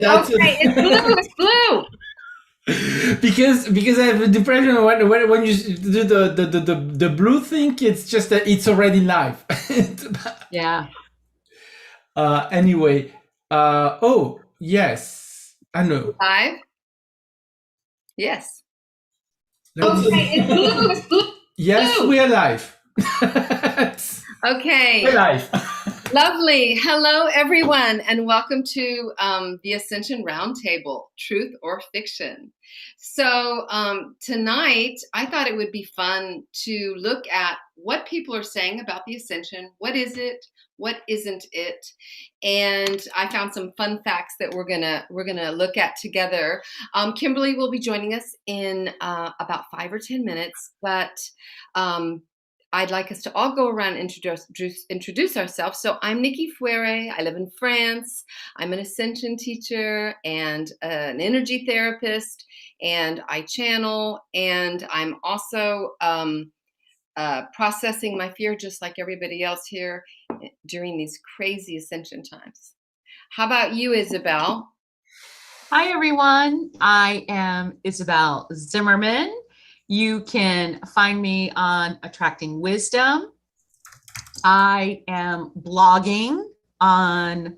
That's Okay, it's blue. It's blue. because I have the impression when you do the blue thing, it's just that it's already live. Yeah. Anyway, oh yes, I know. Live. Yes. Okay, it's blue. It's blue. Yes, we are live. Okay. We're live. Lovely. Hello, everyone, and welcome to the Ascension Roundtable, Truth or Fiction. So tonight, I thought it would be fun to look at what people are saying about the Ascension. What is it? What isn't it? And I found some fun facts that we're gonna look at together. Kimberley will be joining us in about 5 or 10 minutes, but I'd like us to all go around and introduce ourselves. So I'm Nikki Fouere. I live in France. I'm an Ascension teacher and an energy therapist, and I channel, and I'm also processing my fear just like everybody else here during these crazy Ascension times. How about you, Isabelle? Hi, everyone. I am Isabelle Zimmerman. You can find me on Attracting Wisdom. I am blogging on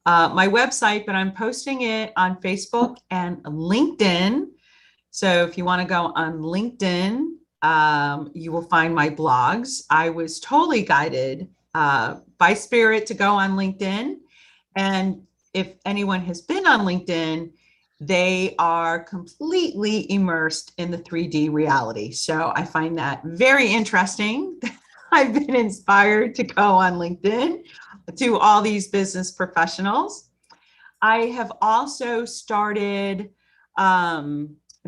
my website, but I'm posting it on Facebook and LinkedIn. So if you want to go on LinkedIn, you will find my blogs. I was totally guided by Spirit to go on LinkedIn. And if anyone has been on LinkedIn, they are completely immersed in the 3D reality. So I find that very interesting. I've been inspired to go on LinkedIn to all these business professionals. I have also started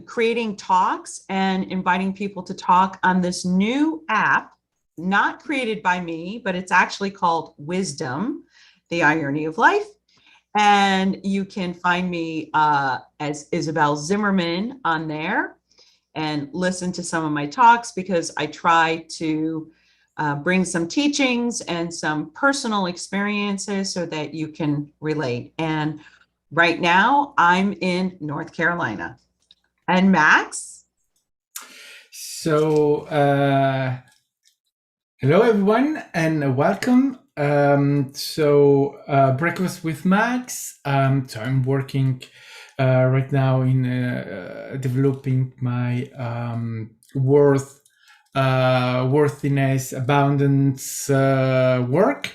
creating talks and inviting people to talk on this new app, not created by me, but it's actually called Wisdom, the Irony of Life. And you can find me as Isabelle Zimmerman on there and listen to some of my talks, because I try to bring some teachings and some personal experiences so that you can relate. And right now I'm in North Carolina. And Max? So, hello everyone and welcome. Breakfast with Max. So I'm working right now in developing my worthiness, abundance work.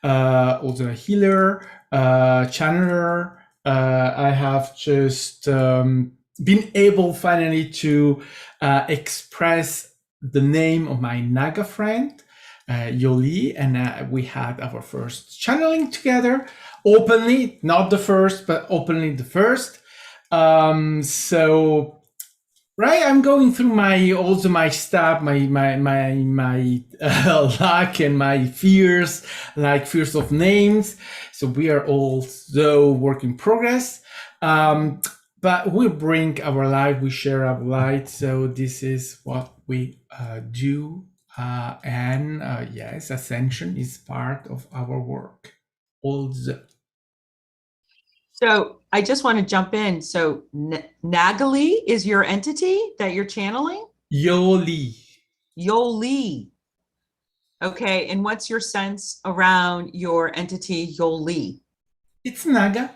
Also a healer, channeler. I have just been able finally to express the name of my Naga friend, Yoli, and we had our first channeling together, openly, not the first, but openly the first. So, right, I'm going through my stuff, my luck and my fears, like fears of names. So we are also work in progress. But we bring our light, we share our light. So this is what we do. And yes, Ascension is part of our work also. So I just want to jump in. So Nagali is your entity that you're channeling? Yoli. Yoli. Okay. And what's your sense around your entity, Yoli? It's Naga.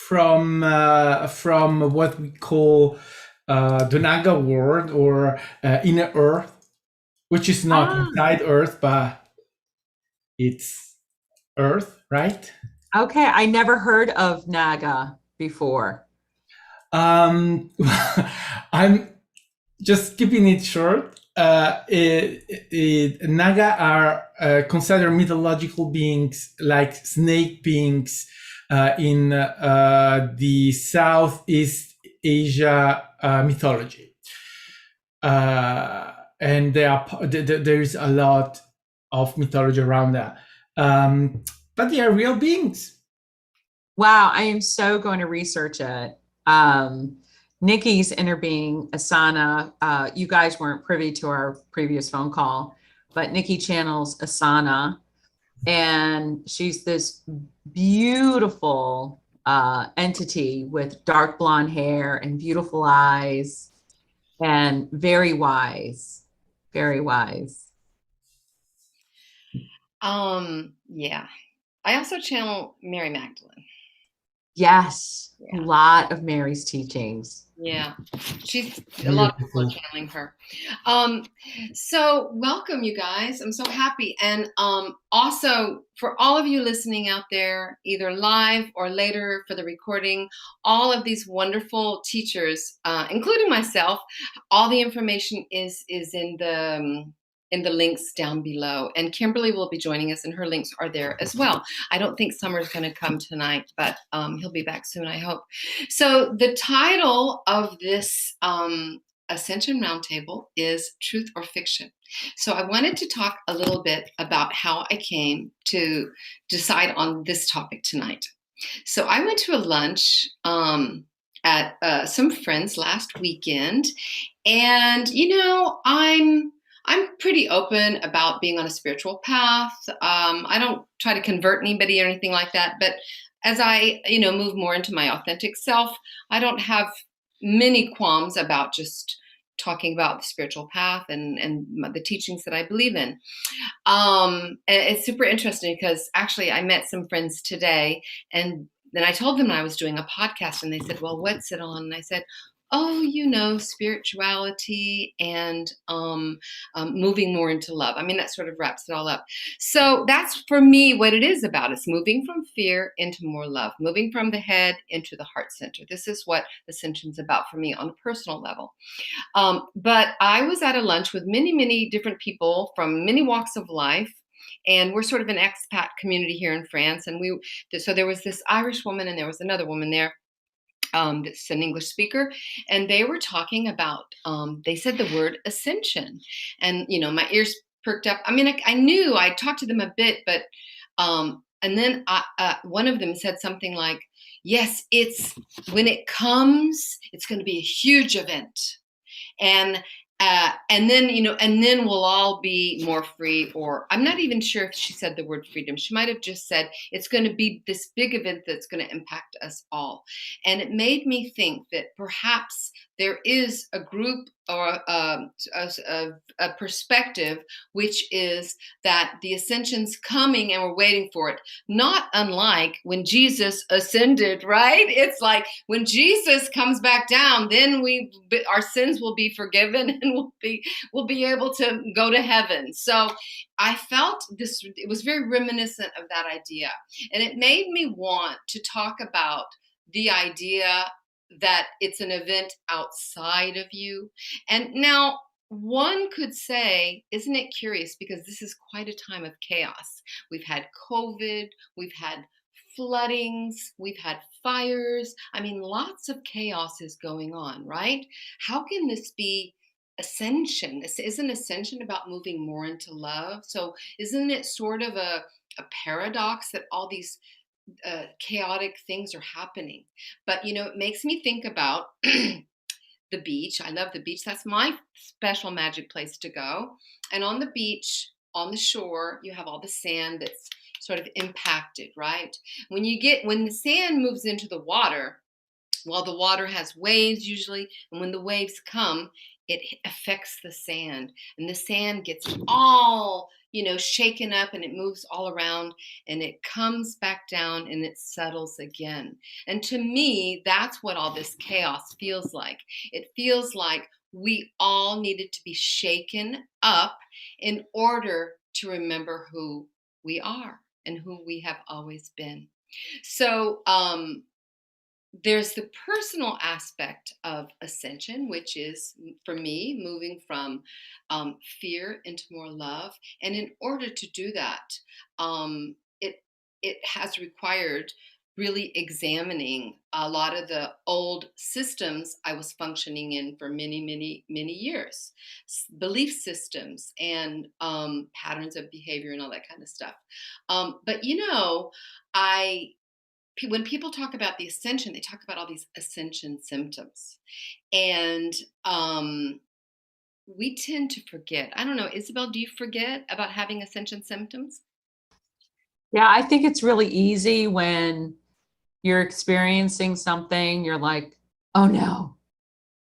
From what we call the Naga world, or inner Earth, which is not inside Earth, but it's Earth, right? Okay, I never heard of Naga before. I'm just keeping it short. Naga are considered mythological beings, like snake beings in the Southeast Asia mythology. And there's a lot of mythology around that. But they are real beings. Wow, I am so going to research it. Nikki's inner being, Asana, you guys weren't privy to our previous phone call, but Nikki channels Asana, and she's this beautiful entity with dark blonde hair and beautiful eyes and very wise, very wise. Yeah. I also channel Mary Magdalene. Yes, Yeah. a lot of Mary's teachings. Yeah, she's a lot of people are channeling her. So welcome, you guys. I'm so happy, and also for all of you listening out there, either live or later for the recording, all of these wonderful teachers, including myself, all the information is in the links down below. And Kimberley will be joining us, and her links are there as well. I don't think Summer's going to come tonight, but he'll be back soon, I hope. So the title of this Ascension Roundtable is Truth or Fiction. So I wanted to talk a little bit about how I came to decide on this topic tonight. So I went to a lunch at some friends last weekend, and I'm pretty open about being on a spiritual path. I don't try to convert anybody or anything like that, but as I, move more into my authentic self, I don't have many qualms about just talking about the spiritual path and the teachings that I believe in. And it's super interesting because actually I met some friends today, and then I told them I was doing a podcast, and they said, well, what's it on? And I said, oh, spirituality and moving more into love. I mean, that sort of wraps it all up. So that's for me what it is about. It's moving from fear into more love, moving from the head into the heart center. This is what Ascension's about for me on a personal level. But I was at a lunch with many, many different people from many walks of life. And we're sort of an expat community here in France. And so there was this Irish woman and there was another woman there. That's an English speaker, and they were talking about, they said the word ascension, and, my ears perked up. I mean, I knew I talked to them a bit, but, and then one of them said something like, yes, when it comes, it's going to be a huge event. And then we'll all be more free, or I'm not even sure if she said the word freedom. She might have just said it's going to be this big event that's going to impact us all. And it made me think that perhaps there is a group or a perspective, which is that the ascension's coming and we're waiting for it. Not unlike when Jesus ascended, right? It's like when Jesus comes back down, then our sins will be forgiven and we'll be able to go to heaven. So I felt it was very reminiscent of that idea. And it made me want to talk about the idea that it's an event outside of you. And now one could say, isn't it curious? Because this is quite a time of chaos. We've had COVID, we've had floodings, we've had fires. I mean, lots of chaos is going on, right? How can this be ascension? Isn't ascension about moving more into love? So isn't it sort of a paradox that all these chaotic things are happening? But it makes me think about the beach. I love the beach. That's my special magic place to go. And on the beach, on the shore, you have all the sand that's sort of impacted, right? When the sand moves into the water, well, the water has waves usually, and when the waves come, it affects the sand, and the sand gets all shaken up, and it moves all around, and it comes back down and it settles again. And to me, that's what all this chaos feels like. It feels like we all needed to be shaken up in order to remember who we are and who we have always been. So there's the personal aspect of ascension, which is, for me, moving from fear into more love. And in order to do that, it has required really examining a lot of the old systems I was functioning in for many, many, many years, belief systems and patterns of behavior and all that kind of stuff. But when people talk about the ascension, they talk about all these ascension symptoms. And we tend to forget. I don't know, Isabelle, do you forget about having ascension symptoms? Yeah, I think it's really easy when you're experiencing something, you're like, oh no,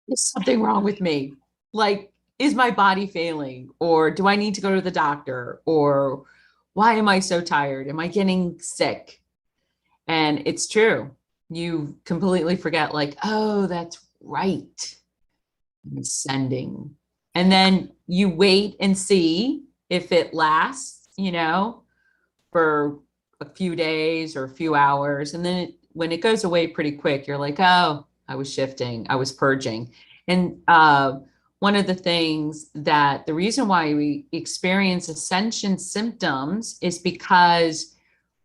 there's something wrong with me. Like, is my body failing? Or do I need to go to the doctor? Or why am I so tired? Am I getting sick? And it's true. You completely forget, like, oh, that's right. I'm ascending. And then you wait and see if it lasts, for a few days or a few hours. And then when it goes away pretty quick, you're like, oh, I was shifting, I was purging. And one of the things that the reason why we experience ascension symptoms is because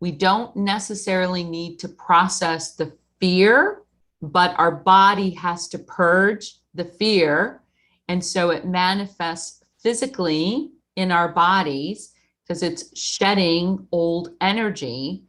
we don't necessarily need to process the fear, but our body has to purge the fear. And so it manifests physically in our bodies because it's shedding old energy.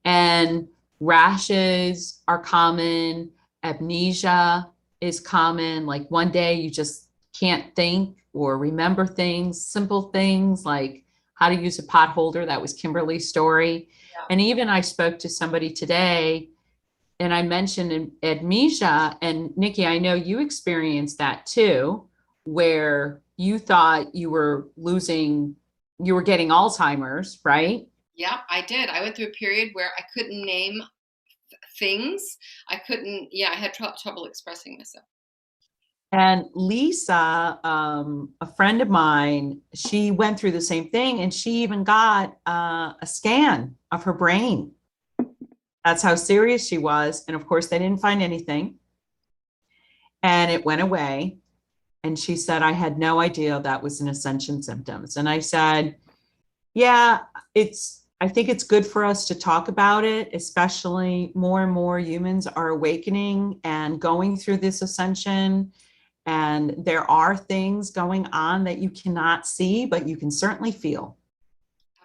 And rashes are common, amnesia is common. Like one day you just can't think or remember things, simple things like how to use a pot holder. That was Kimberly's story. Yeah. And even I spoke to somebody today and I mentioned amnesia, and Nikki, I know you experienced that too, where you thought you were getting Alzheimer's, right? Yeah, I did. I went through a period where I couldn't name things. I had trouble expressing myself. And Lisa, a friend of mine, she went through the same thing, and she even got a scan of her brain. That's how serious she was. And of course, they didn't find anything. And it went away. And she said, I had no idea that was an ascension symptoms. And I said, yeah, I think it's good for us to talk about it, especially more and more humans are awakening and going through this ascension. And there are things going on that you cannot see, but you can certainly feel.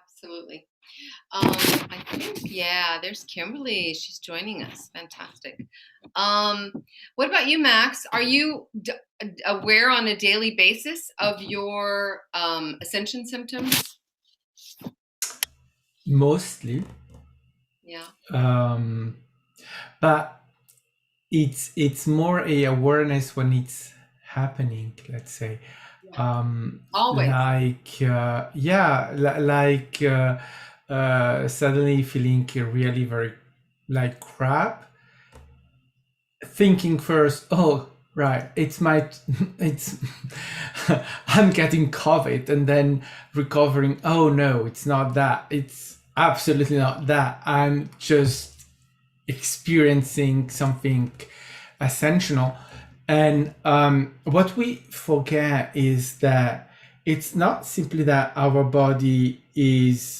Absolutely. I think, there's Kimberly. She's joining us. Fantastic. What about you, Max? Are you aware on a daily basis of your ascension symptoms? Mostly. Yeah. But it's more a awareness when it's happening, let's say. Always. Suddenly feeling really very like crap, thinking first, oh right, I'm getting COVID, and then recovering, oh no, it's not that, it's absolutely not that, I'm just experiencing something ascensional. And what we forget is that it's not simply that our body is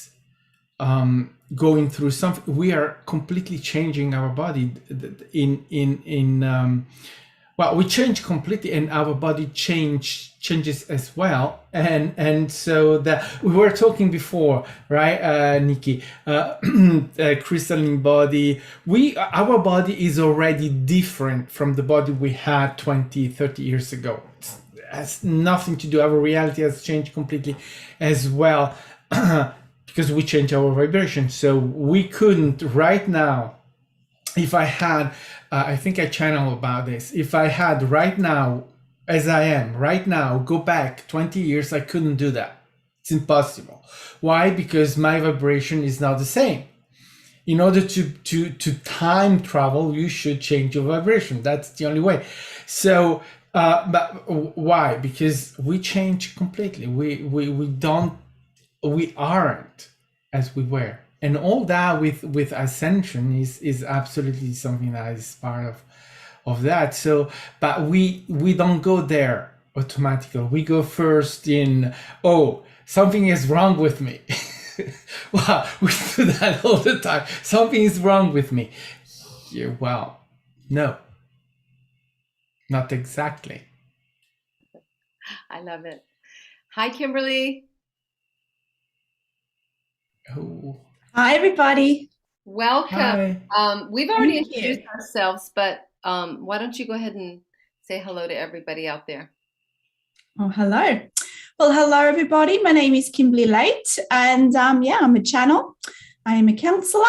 going through something. We are completely changing our body we change completely, and our body changes as well. And so that we were talking before, right, Nikki, crystalline body, our body is already different from the body we had 20, 30 years ago. It has nothing to do. Our reality has changed completely as well. Because we change our vibration. So we couldn't right now, if I had, I think I channel about this, if I had right now, as I am right now, go back 20 years, I couldn't do that. It's impossible. Why? Because my vibration is not the same. In order to time travel, you should change your vibration. That's the only way. So, but why? Because we change completely. We aren't as we were, and all that with ascension is absolutely something that is part of that. So, but we don't go there automatically. We go first in, oh, something is wrong with me. Wow, we do that all the time. Something is wrong with me. Yeah, well, no, not exactly. I love it. Hi, Kimberly. Oh. Hi, everybody. Welcome. Hi. We've already introduced ourselves, but why don't you go ahead and say hello to everybody out there? Oh, hello. Well, hello, everybody. My name is Kimberley Leite, and I'm a channel. I am a counselor,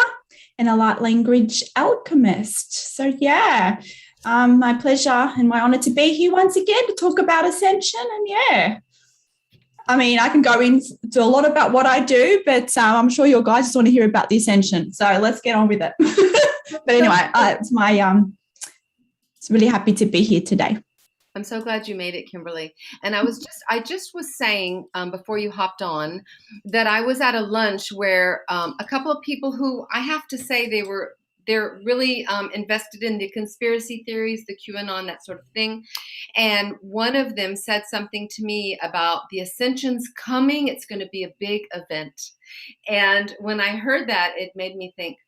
and a light language alchemist. So, yeah, my pleasure and my honor to be here once again to talk about Ascension. And yeah, I mean, I can go into a lot about what I do, but I'm sure your guys just want to hear about the Ascension. So let's get on with it. But anyway, it's really happy to be here today. I'm so glad you made it, Kimberley. And I just was saying before you hopped on that I was at a lunch where a couple of people who I have to say they're really invested in the conspiracy theories, the QAnon, that sort of thing. And one of them said something to me about the Ascension's coming. It's going to be a big event. And when I heard that, it made me think,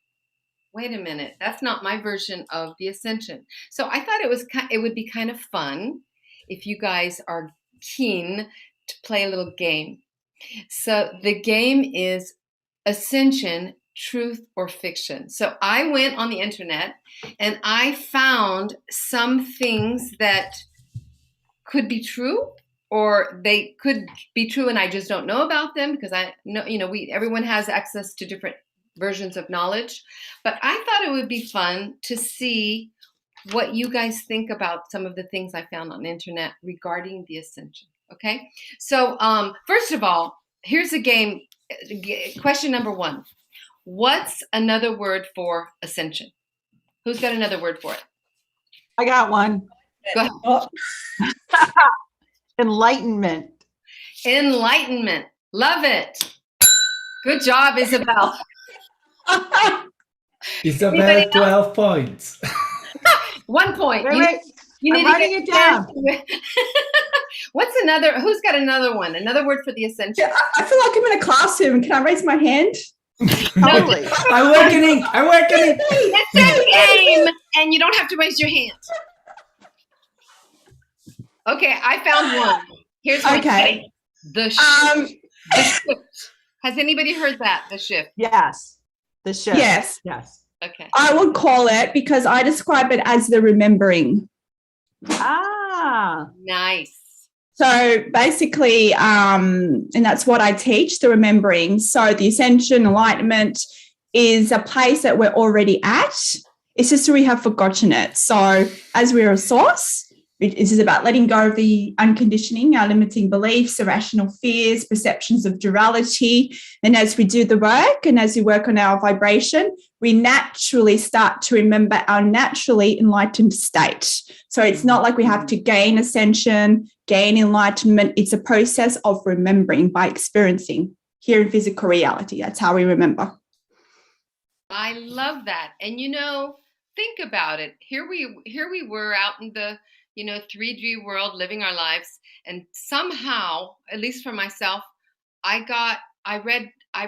wait a minute, that's not my version of the Ascension. So I thought it would be kind of fun if you guys are keen to play a little game. So the game is Ascension, Truth or Fiction. So I went on the internet and I found some things that could be true, or they could be true and I just don't know about them because I know, everyone has access to different versions of knowledge. But I thought it would be fun to see what you guys think about some of the things I found on the internet regarding the Ascension. Okay. So first of all, here's a game. Question number 1. What's another word for Ascension? Who's got another word for it? I got one. Go ahead. Oh. Enlightenment. Enlightenment. Love it. Good job, Isabelle. Isabelle, 12 points. 1 point. Wait. You need I'm to writing it down. What's another? Who's got another one? Another word for the Ascension? Yeah, I feel like I'm in a classroom. Can I raise my hand? Totally. Awakening. It's a game, and you don't have to raise your hand. Okay, I found one. Here's one. Okay. The shift. The shift. Has anybody heard that? The shift. Yes. The shift. Yes. Okay. I would call it, because I describe it as the remembering. Nice. So basically, and that's what I teach, the remembering. So the Ascension, enlightenment is a place that we're already at. It's just that we have forgotten it. So as we're a source, this is about letting go of the unconditioning, our limiting beliefs, irrational fears, perceptions of duality. And as we do the work and as we work on our vibration, we naturally start to remember our naturally enlightened state. So it's not like we have to gain ascension, gain enlightenment. It's a process of remembering by experiencing here in physical reality. That's how we remember. I love that. And think about it. Here we were out in the 3D world, living our lives, and somehow, at least for myself, I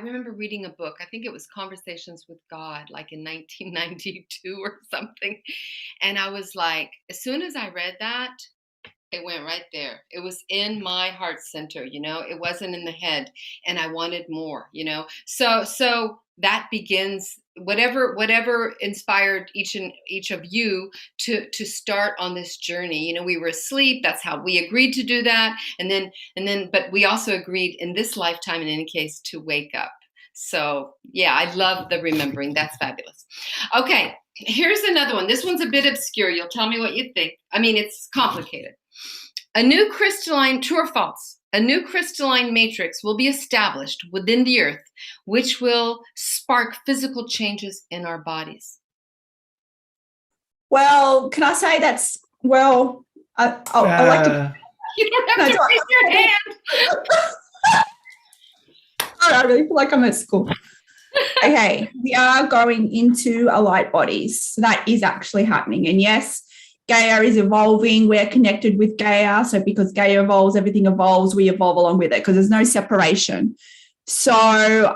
remember reading a book. I think it was Conversations with God, like in 1992 or something. And I was like, as soon as I read that, it went right there. It was in my heart center, it wasn't in the head, and I wanted more, So that begins whatever inspired each of you to start on this journey. We were asleep. That's how we agreed to do that. And then, but we also agreed in this lifetime, in any case, to wake up. So yeah, I love the remembering. That's fabulous. Okay. Here's another one. This one's a bit obscure. You'll tell me what you think. I mean, it's complicated. A new crystalline, true or false? A new crystalline matrix will be established within the earth, which will spark physical changes in our bodies. Well, can I say that's, I like to... You don't have to raise your hand. I really feel like I'm at school. Okay, we are going into a light bodies. So that is actually happening. And yes, Gaia is evolving. We're connected with Gaia. So because Gaia evolves, everything evolves. We evolve along with it because there's no separation. So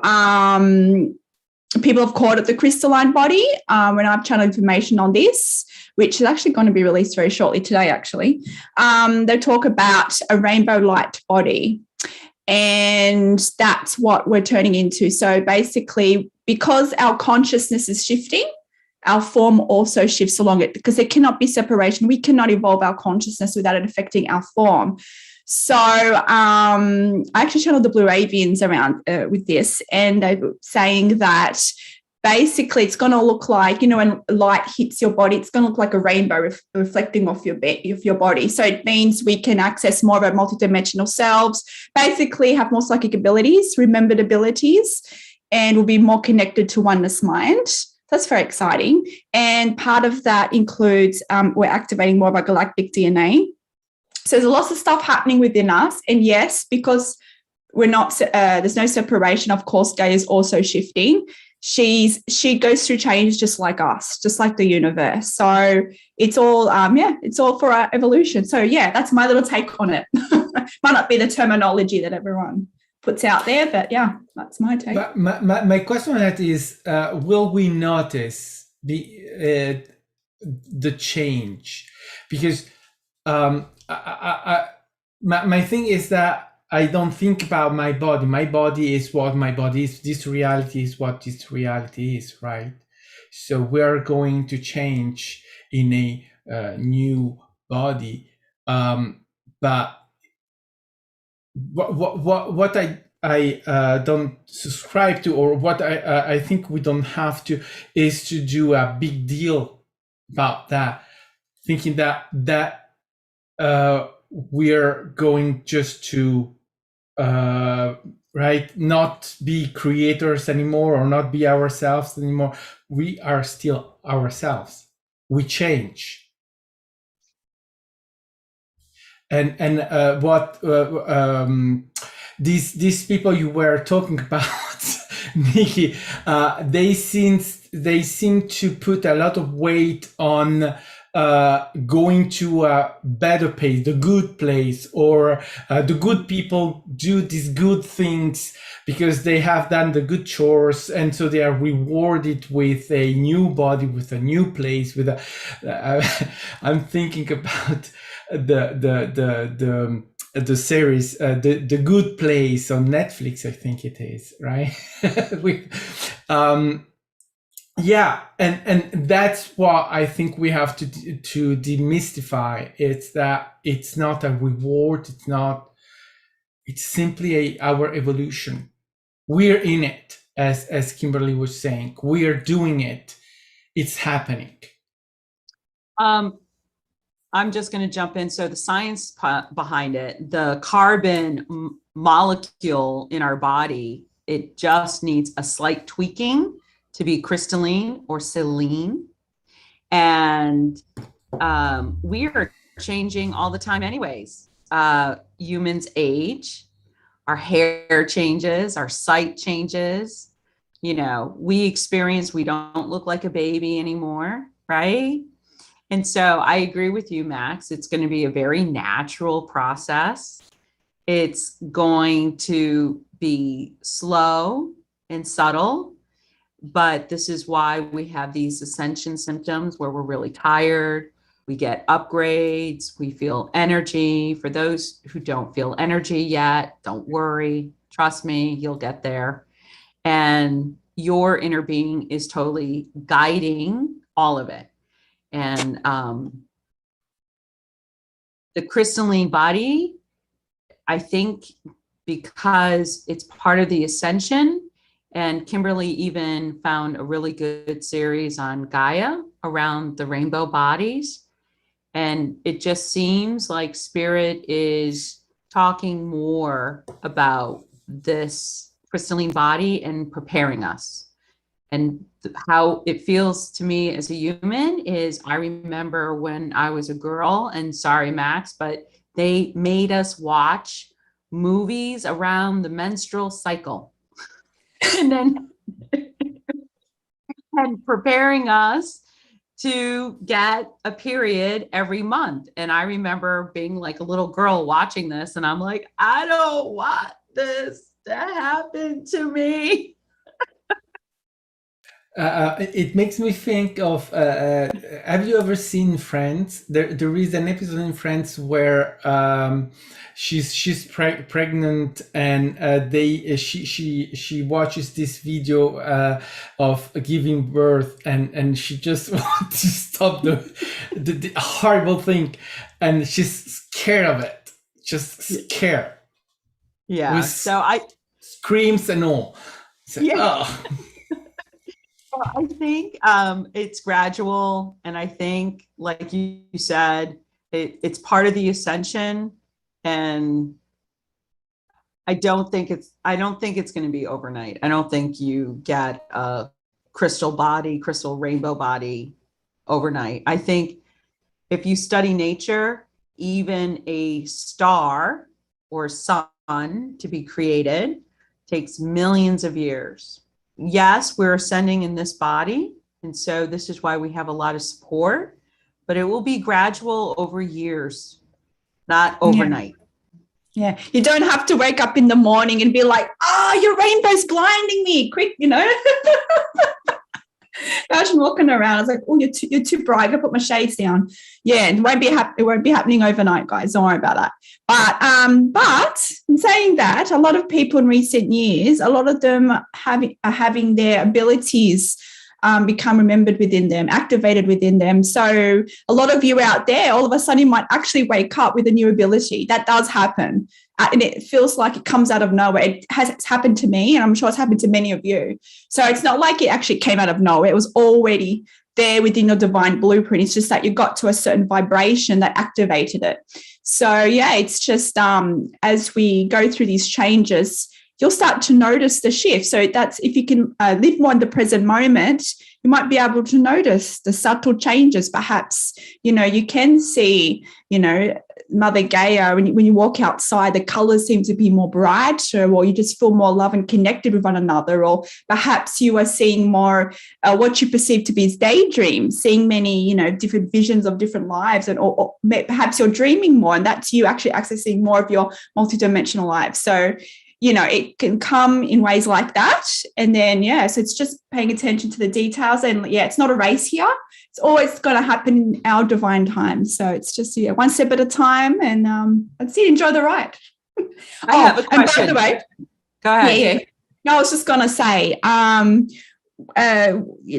people have called it the crystalline body. When I've channeled information on this, which is actually going to be released very shortly today, actually, they talk about a rainbow light body. And that's what we're turning into. So basically, because our consciousness is shifting, our form also shifts along it, because there cannot be separation. We cannot evolve our consciousness without it affecting our form. So I actually channeled the Blue Avians around with this, and they were saying that basically it's going to look like, when light hits your body, it's going to look like a rainbow reflecting off your body. So it means we can access more of our multidimensional selves, basically have more psychic abilities, remembered abilities, and will be more connected to oneness mind. That's very exciting. And part of that includes we're activating more of our galactic DNA. So there's lots of stuff happening within us. And yes, because we're not, there's no separation. Of course, Gaia is also shifting. She goes through change just like us, just like the universe. So it's all, it's all for our evolution. So yeah, that's my little take on it. Might not be the terminology that everyone puts out there, but yeah, that's my take. But my question on that is, will we notice the change? Because my thing is that I don't think about my body. My body is what my body is. This reality is what this reality is, right? So we're going to change in a new body. But what I don't subscribe to, or what I think we don't have to, is to do a big deal about that, thinking that we're going just to not be creators anymore, or not be ourselves anymore. We are still ourselves. We change. And what these people you were talking about, Nikki, they seem to put a lot of weight on going to a better place, the good place, or the good people do these good things because they have done the good chores, and so they are rewarded with a new body, with a new place. With I'm thinking about the series, the Good Place on Netflix, I think it is, right? Yeah, and that's what I think we have to demystify. It's that it's not a reward. It's simply our evolution. We're in it, as Kimberley was saying. We are doing it. It's happening. I'm just going to jump in. So the science behind it, the carbon molecule in our body, it just needs a slight tweaking to be crystalline or saline. And we are changing all the time anyways. Humans age, our hair changes, our sight changes. We don't look like a baby anymore, right? And so I agree with you, Max. It's going to be a very natural process. It's going to be slow and subtle, but this is why we have these ascension symptoms where we're really tired. We get upgrades. We feel energy. For those who don't feel energy yet, don't worry. Trust me, you'll get there. And your inner being is totally guiding all of it. And the crystalline body, I think, because it's part of the ascension, and Kimberley even found a really good series on Gaia around the rainbow bodies. And it just seems like Spirit is talking more about this crystalline body and preparing us. And how it feels to me as a human is, I remember when I was a girl, and sorry, Max, but they made us watch movies around the menstrual cycle and then and preparing us to get a period every month. And I remember being like a little girl watching this, and I'm like, I don't want this to happen to me. It makes me think of, have you ever seen Friends? There is an episode in Friends where she's pregnant, and she watches this video of giving birth, and she just wants to stop the horrible thing, and she's scared of it, just scared. Yeah. With so I screams and all. So, yeah. Oh. I think it's gradual, and I think, like you said, it's part of the ascension, and I don't think it's going to be overnight. I don't think you get a crystal rainbow body overnight. I think if you study nature, even a star or sun to be created takes millions of years. Yes, we're ascending in this body, and so this is why we have a lot of support, but it will be gradual over years, not overnight. Yeah, you don't have to wake up in the morning and be like, your rainbow's blinding me, quick, Imagine walking around. I was like, oh, you're too bright. I gotta put my shades down. Yeah, it won't be happening overnight, guys. Don't worry about that. But in saying that, a lot of people in recent years, a lot of them are having their abilities become remembered within them, activated within them. So a lot of you out there, all of a sudden, you might actually wake up with a new ability. That does happen. And it feels like it comes out of nowhere. It's happened to me, and I'm sure it's happened to many of you. So it's not like it actually came out of nowhere. It was already there within your divine blueprint. It's just that you got to a certain vibration that activated it. So yeah, it's just as we go through these changes, you'll start to notice the shift. So that's, if you can live more in the present moment, you might be able to notice the subtle changes. Perhaps, you can see, Mother Gaia, when you walk outside, the colors seem to be more brighter, or you just feel more love and connected with one another. Or perhaps you are seeing more what you perceive to be as daydreams, seeing many, different visions of different lives, and or perhaps you're dreaming more, and that's you actually accessing more of your multidimensional life. So it can come in ways like that. And then, so it's just paying attention to the details. And it's not a race here. It's always going to happen in our divine time. So it's just, one step at a time. And that's it. Enjoy the ride. I have a question. And by the way, go ahead. Yeah. No, I was just going to say,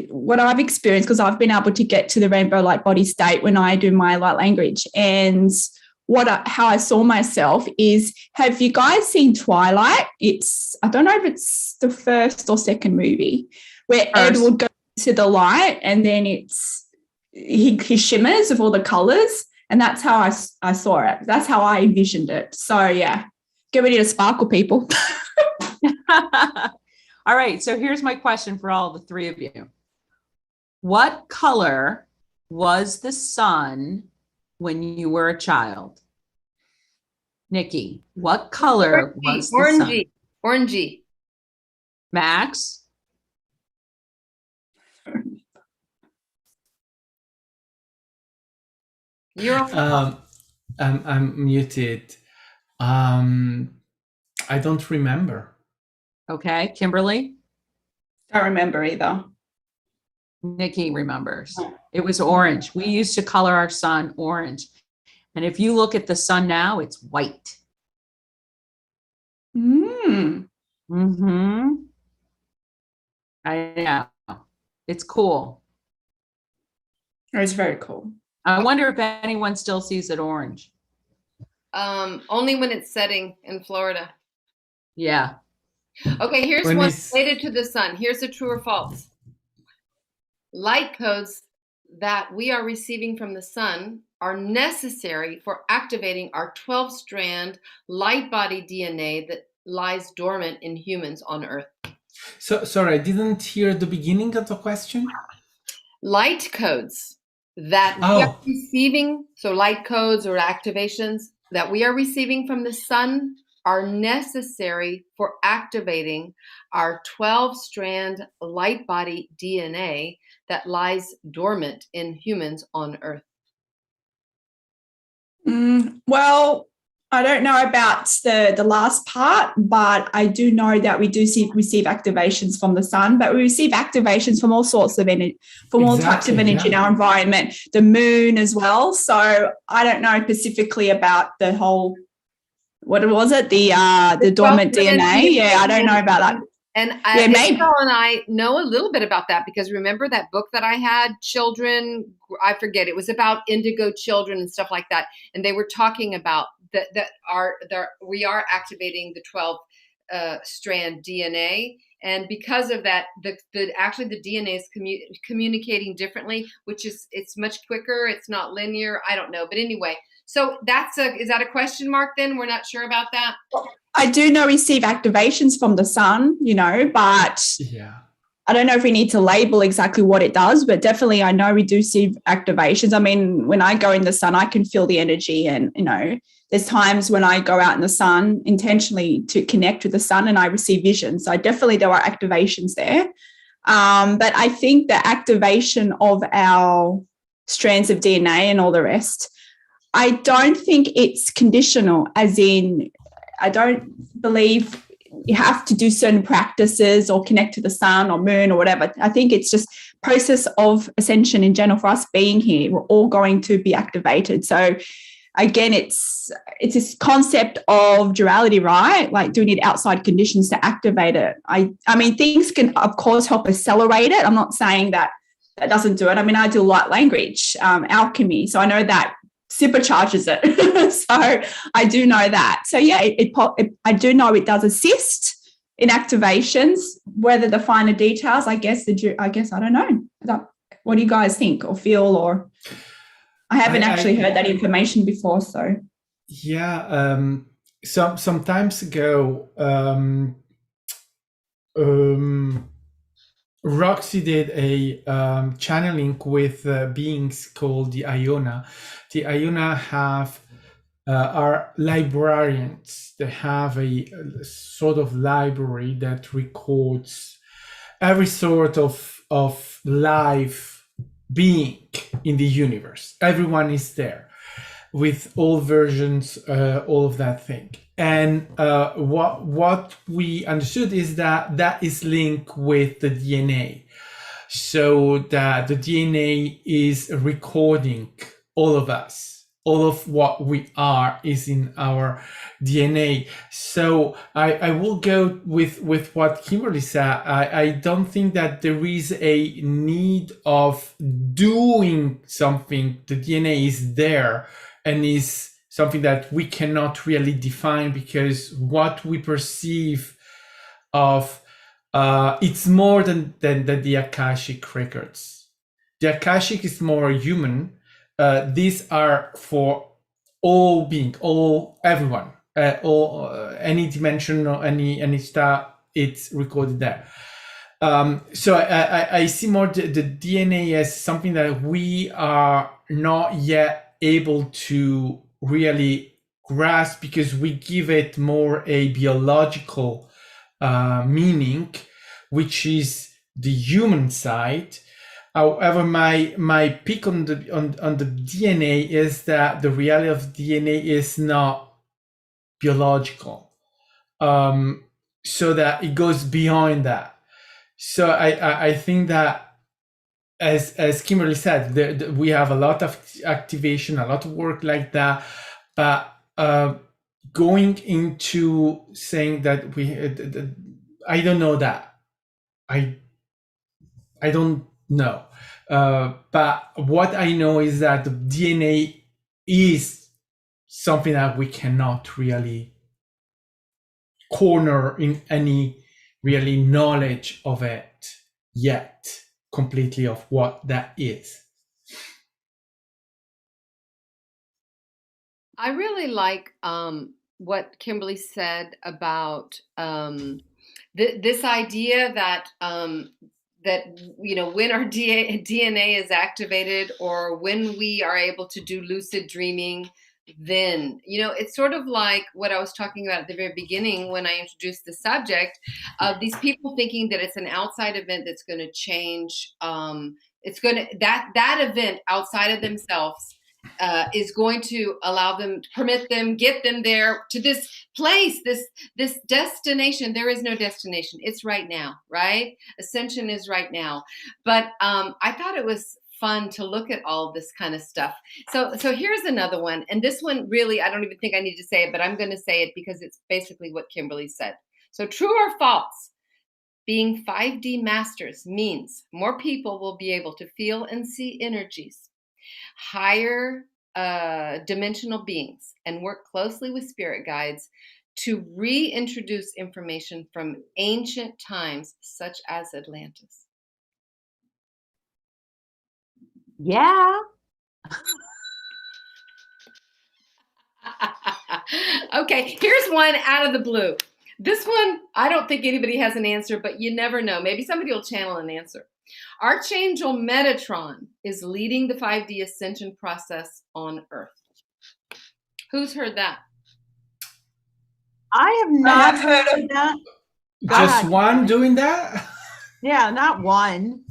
what I've experienced, because I've been able to get to the rainbow light body state when I do my light language, and how I saw myself is, have you guys seen Twilight? I don't know if it's the first or second movie, where Ed would go to the light, and then he shimmers with all the colors, and that's how I saw it. That's how I envisioned it. So yeah, get ready to sparkle, people. All right, so here's my question for all the three of you. What color was the sun when you were a child? Nikki, what color was the sun? Orangey. Max? I'm muted. I don't remember. Okay, Kimberley? Don't remember either. Nikki remembers. It was orange. We used to color our sun orange. And if you look at the sun now, it's white. Mm-hmm. I know. It's cool. It's very cool. I wonder if anyone still sees it orange. Only when it's setting in Florida. Yeah. Okay, here's one related to the sun. Here's a true or false. Light codes that we are receiving from the sun are necessary for activating our 12-strand light body DNA that lies dormant in humans on Earth. So sorry, I didn't hear the beginning of the question. Light codes that we are receiving, so light codes or activations that we are receiving from the sun are necessary for activating our 12-strand light body DNA that lies dormant in humans on Earth. Well, I don't know about the last part, but I do know that we do receive activations from the sun, but we receive activations from all sorts of energy, from all types of energy in our environment, the moon as well. So I don't know specifically about the whole, what was it? The dormant DNA. Yeah, I don't know about that. And Isabelle and I know a little bit about that, because remember that book that I had, Children, I forget, it was about indigo children and stuff like that. And they were talking about that we are activating the 12 strand DNA And because of that, actually the DNA is communicating differently, it's much quicker. It's not linear. I don't know. But anyway, so is that a question mark then? We're not sure about that. I do know receive activations from the sun, but Yeah. I don't know if we need to label exactly what it does, but definitely I know we do see activations. I mean, when I go in the sun, I can feel the energy, and, there's times when I go out in the sun intentionally to connect with the sun and I receive visions. So definitely there are activations there. But I think the activation of our strands of DNA and all the rest, I don't think it's conditional, as in, I don't believe you have to do certain practices or connect to the sun or moon or whatever. I think it's just process of ascension in general. For us being here, we're all going to be activated. So again, it's this concept of duality, right? Like, do we need outside conditions to activate it? I mean, things can, of course, help accelerate it. I'm not saying that doesn't do it. I mean, I do light language, alchemy. So I know that supercharges it. So I do know that. So yeah, I do know it does assist in activations. Whether the finer details, I guess I don't know. What do you guys think or feel? Or I haven't actually heard that information before. So Yeah. Some times ago, Roxy did a channeling with beings called the Iona. The Iona are librarians. They have a sort of library that records every sort of life being in the universe. Everyone is there with all versions, all of that thing. And what we understood is that is linked with the DNA. So that the DNA is recording all of us. All of what we are is in our DNA. So I will go with what Kimberley said. I don't think that there is a need of doing something. The DNA is there and is something that we cannot really define, because what we perceive of it's more than the Akashic records. The Akashic is more human. These are for all being, everyone, any dimension or any star, it's recorded there. So I see more the DNA as something that we are not yet able to really grasp, because we give it more a biological meaning, which is the human side. However, my pick on the DNA is that the reality of DNA is not biological, so that it goes beyond that. So I think that, as Kimberley said, we have a lot of activation, a lot of work like that, but going into saying that I don't know that. I don't know. But what I know is that the DNA is something that we cannot really corner in any really knowledge of it yet, completely, of what that is. I really like what Kimberley said about this idea that when our DNA is activated, or when we are able to do lucid dreaming, then it's sort of like what I was talking about at the very beginning when I introduced the subject of these people thinking that it's an outside event that's going to change. It's going to that event outside of themselves is going to allow them, permit them, get them there to this place, this destination. There is no destination. It's right now, right? Ascension is right now. But I thought it was fun to look at all this kind of stuff. So here's another one. And this one, really, I don't even think I need to say it, but I'm going to say it because it's basically what Kimberley said. So true or false? Being 5D masters means more people will be able to feel and see energies, higher dimensional beings, and work closely with spirit guides to reintroduce information from ancient times, such as Atlantis? Yeah. Okay, here's one out of the blue. This one, I don't think anybody has an answer, but you never know. Maybe somebody will channel an answer. Archangel Metatron is leading the 5D ascension process on Earth. Who's heard that? I have not heard of that. Just God. one doing that? Yeah, not one.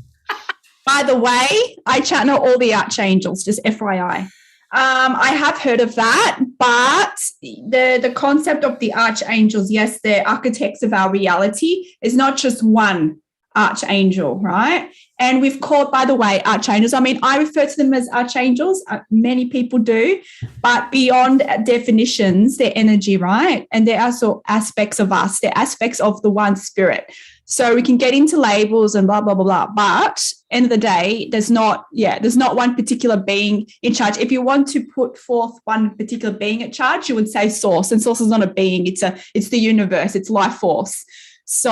By the way, I channel all the archangels, just FYI. I have heard of that, but the concept of the archangels, yes, they're architects of our reality. It's not just one archangel, right? And we've called, by the way, archangels. I mean, I refer to them as archangels. Many people do, but beyond definitions, they're energy, right? And they're also aspects of us. They're aspects of the one spirit. So we can get into labels and blah, blah, blah, blah. But end of the day, there's not one particular being in charge. If you want to put forth one particular being in charge, you would say source. And source is not a being. It's the universe. It's life force. So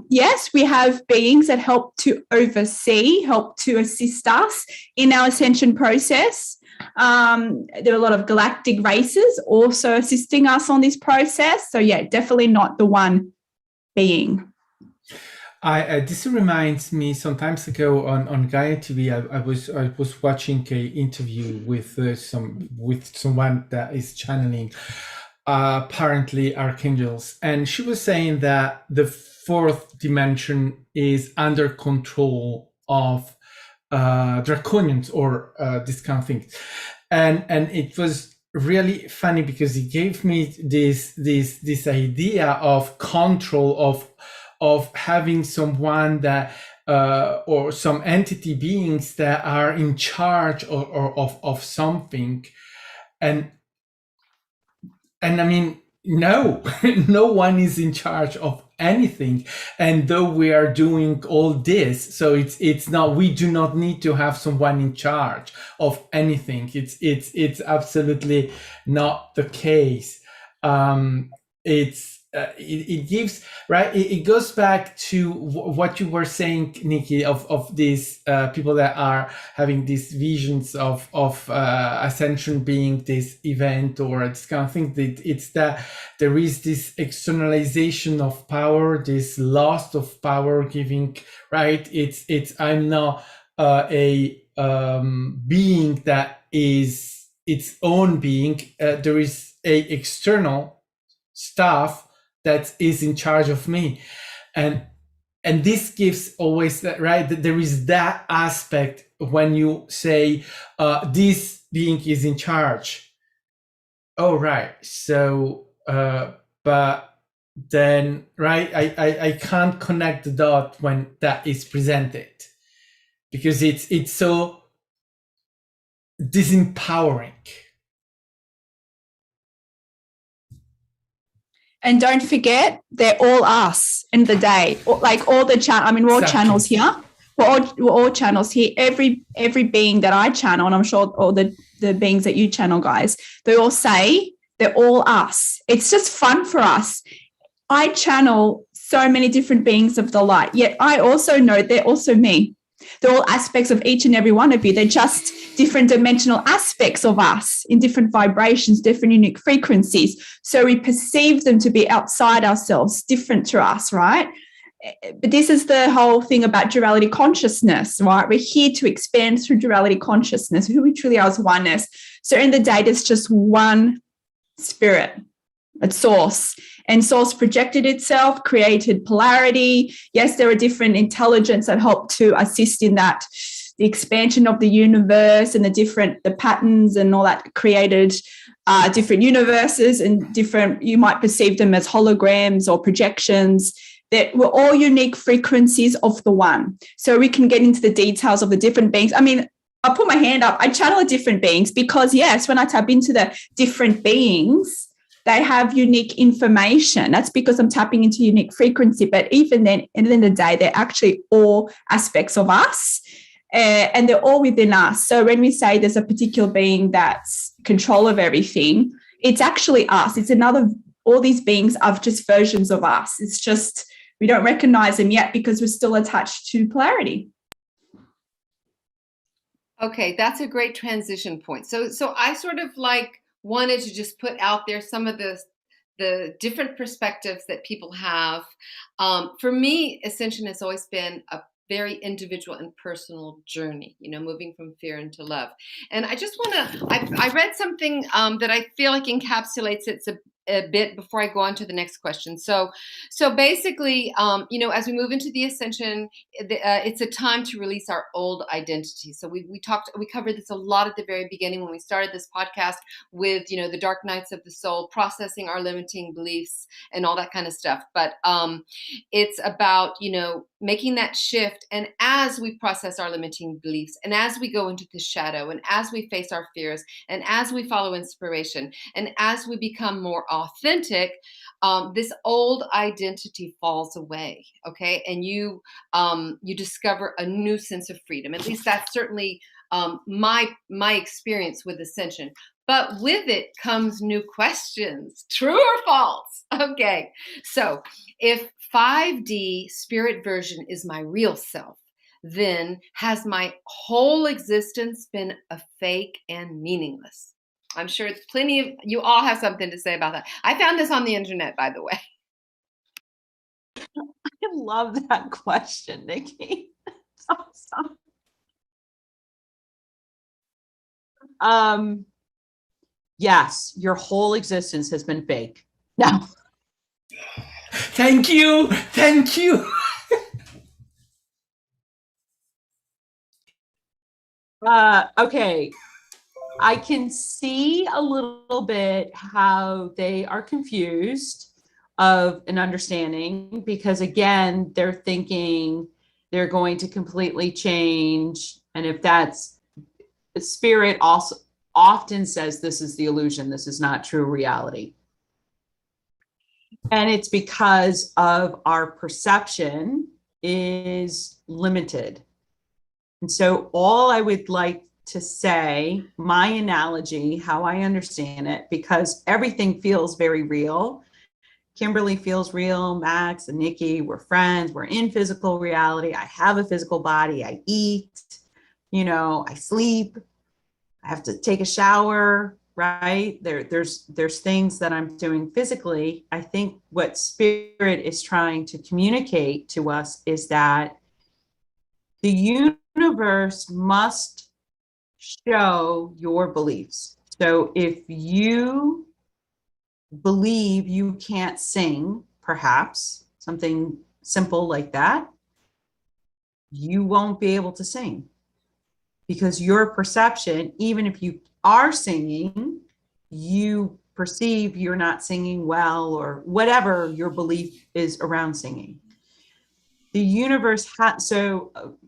yes, we have beings that help to oversee, help to assist us in our ascension process. There are a lot of galactic races also assisting us on this process. So yeah, definitely not the one being. This reminds me. Some times ago on Gaia TV, I was watching a interview with someone that is channeling apparently archangels, and she was saying that the fourth dimension is under control of draconians or this kind of thing, and it was really funny because it gave me this idea of control of having someone that or some entity beings that are in charge of something, and I mean, no, no one is in charge of anything. And though we are doing all this, so it's not, we do not need to have someone in charge of anything. It's absolutely not the case. It gives, right, it goes back to what you were saying, Nikki, of these people that are having these visions of ascension being this event or this kind of thing. It's that there is this externalization of power, this loss of power giving, right? It's I'm not a being that is its own being. There is a external stuff that is in charge of me, and this gives always that, right, that there is that aspect when you say this being is in charge. Oh right, so but then, right, I can't connect the dot when that is presented, because it's so disempowering. And don't forget, they're all us in the day. Like all the we're all channels here. We're all channels here. Every being that I channel, and I'm sure all the beings that you channel, guys, they all say they're all us. It's just fun for us. I channel so many different beings of the light, yet I also know they're also me. They're all aspects of each and every one of you. They're just different dimensional aspects of us in different vibrations, different unique frequencies. So we perceive them to be outside ourselves, different to us, right? But this is the whole thing about duality consciousness, right? We're here to expand through duality consciousness, who we truly are as oneness. So in the day, there's just one spirit, a source. And source projected itself, created polarity. Yes, there are different intelligence that help to assist in that, the expansion of the universe and the patterns and all that created different universes and different, you might perceive them as holograms or projections, that were all unique frequencies of the one. So we can get into the details of the different beings. I mean, I'll put my hand up. I channel different beings because, yes, when I tap into the different beings, they have unique information. That's because I'm tapping into unique frequency. But even then, at the end of the day, they're actually all aspects of us and they're all within us. So when we say there's a particular being that's control of everything, it's actually us. It's another all these beings are just versions of us. It's just we don't recognize them yet because we're still attached to polarity. Okay, that's a great transition point. So I sort of like wanted to just put out there some of the different perspectives that people have. For me, Ascension has always been a very individual and personal journey, moving from fear into love. And I just want to, I read something that I feel like encapsulates it a bit before I go on to the next question. So basically, as we move into the Ascension, it's a time to release our old identity. So we covered this a lot at the very beginning when we started this podcast with, the dark nights of the soul, processing our limiting beliefs and all that kind of stuff. But it's about, making that shift. And as we process our limiting beliefs, and as we go into the shadow, and as we face our fears, and as we follow inspiration, and as we become more authentic, this old identity falls away. Okay. And you discover a new sense of freedom. At least that's certainly my experience with Ascension. But with it comes new questions. True or false? Okay. So if 5D spirit version is my real self, then has my whole existence been a fake and meaningless? I'm sure it's plenty of you all have something to say about that. I found this on the internet, by the way. I love that question, Nikki. It's awesome. Yes, your whole existence has been fake. No. Thank you. Thank you. Okay. I can see a little bit how they are confused of an understanding, because again, they're thinking they're going to completely change. And if that's spirit also often says this is the illusion, this is not true reality. And it's because of our perception is limited. And so all I would like to say, my analogy, how I understand it, because everything feels very real. Kimberley feels real, Max and Nikki, we're friends, we're in physical reality. I have a physical body, I eat, I sleep, I have to take a shower, right? There's things that I'm doing physically. I think what spirit is trying to communicate to us is that the universe must show your beliefs. So if you believe you can't sing, perhaps something simple like that, you won't be able to sing, because your perception, even if you are singing, you perceive you're not singing well, or whatever your belief is around singing. The universe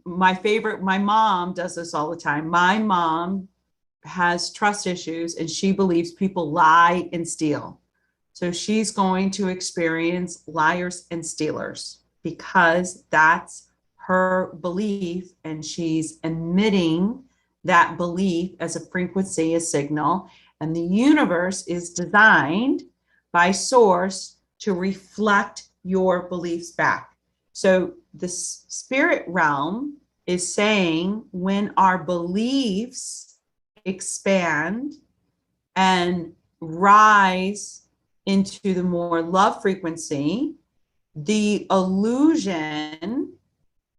my mom does this all the time. My mom has trust issues and she believes people lie and steal. So she's going to experience liars and stealers because that's her belief, and she's emitting that belief as a frequency, a signal. And the universe is designed by source to reflect your beliefs back. So the spirit realm is saying when our beliefs expand and rise into the more love frequency, the illusion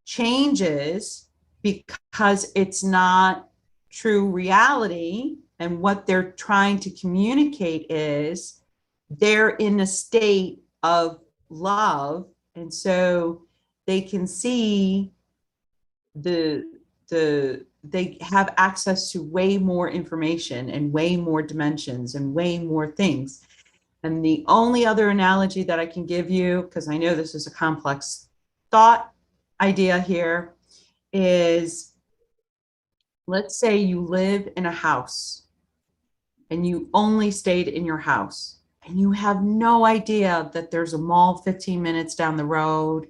changes because it's not true reality. And what they're trying to communicate is they're in a state of love. And so they can see they have access to way more information and way more dimensions and way more things. And the only other analogy that I can give you, because I know this is a complex thought idea here, is let's say you live in a house and you only stayed in your house and you have no idea that there's a mall 15 minutes down the road,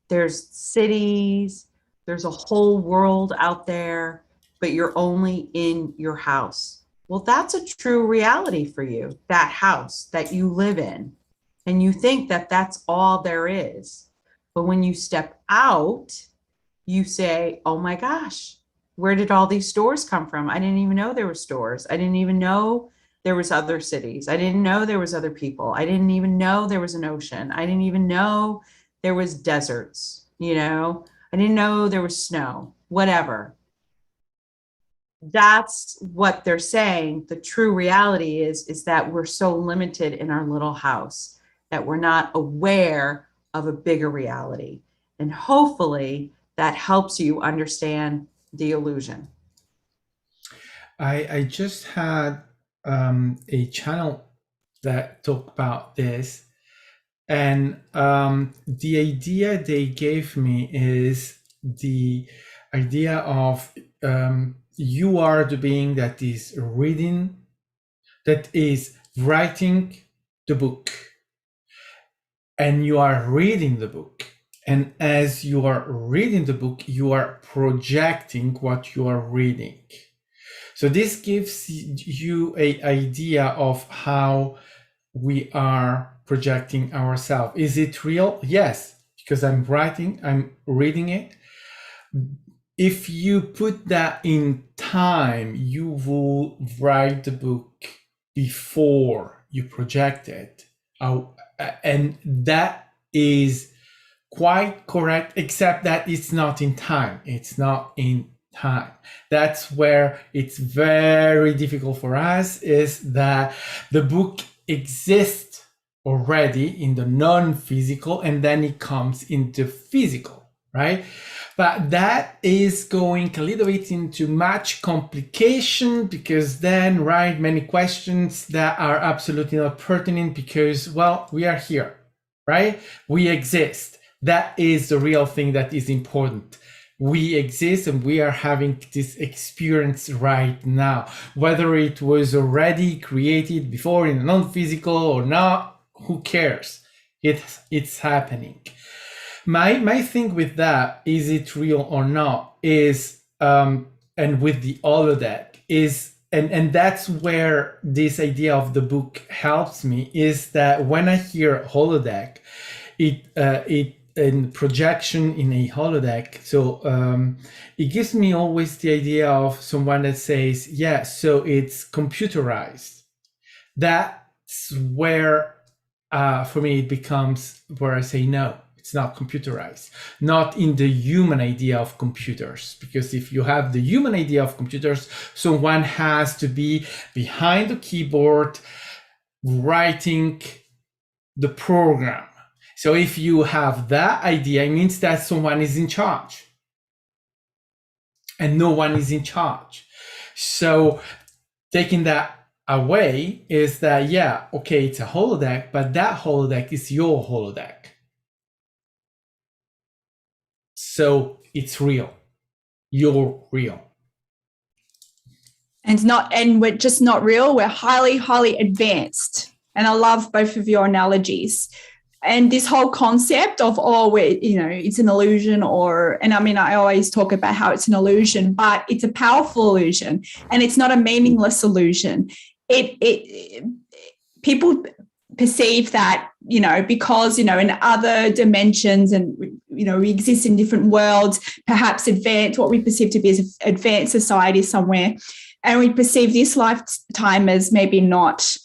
there's cities, there's a whole world out there, but you're only in your house. Well, that's a true reality for you, that house that you live in. and you think that that's all there is. But when you step out, you say, oh my gosh, where did all these stores come from? I didn't even know there were stores. I didn't even know there was other cities. I didn't know there was other people. I didn't even know there was an ocean. I didn't even know there was deserts, you know? I didn't know there was snow, whatever. That's what they're saying. The true reality is that we're so limited in our little house that we're not aware of a bigger reality. And hopefully that helps you understand the illusion. I just had a channel that talked about this, and the idea they gave me is the idea of you are the being that is reading, that is writing the book, and you are reading the book. And as you are reading the book, you are projecting what you are reading. So this gives you an idea of how we are projecting ourselves. Is it real? Yes, because I'm reading it. If you put that in time, you will write the book before you project it. And that is quite correct, except that it's not in time. It's not in time. That's where it's very difficult for us, is that the book exists already in the non-physical, and then it comes into physical, right? But that is going a little bit into much complication, because then, right, many questions that are absolutely not pertinent, because, well, we are here, right? We exist. That is the real thing that is important. We exist and we are having this experience right now. Whether it was already created before in non-physical or not, who cares? It's happening. My thing with that, is it real or not, is and with the holodeck is, and that's where this idea of the book helps me, is that when I hear holodeck, it in projection in a holodeck, so it gives me always the idea of someone that says, yeah, so it's computerized. That's where for me it becomes where I say, no, it's not computerized, not in the human idea of computers. Because if you have the human idea of computers, someone has to be behind the keyboard writing the program. So if you have that idea, it means that someone is in charge and no one is in charge. So taking that away is that, yeah, okay, it's a holodeck, but that holodeck is your holodeck. So it's real. You're real. And we're just not real. We're highly, highly advanced. And I love both of your analogies. And this whole concept of, it's an illusion, and I mean, I always talk about how it's an illusion, but it's a powerful illusion, and it's not a meaningless illusion. People perceive that, because, in other dimensions, and, we exist in different worlds, perhaps what we perceive to be as advanced society somewhere, and we perceive this lifetime as maybe not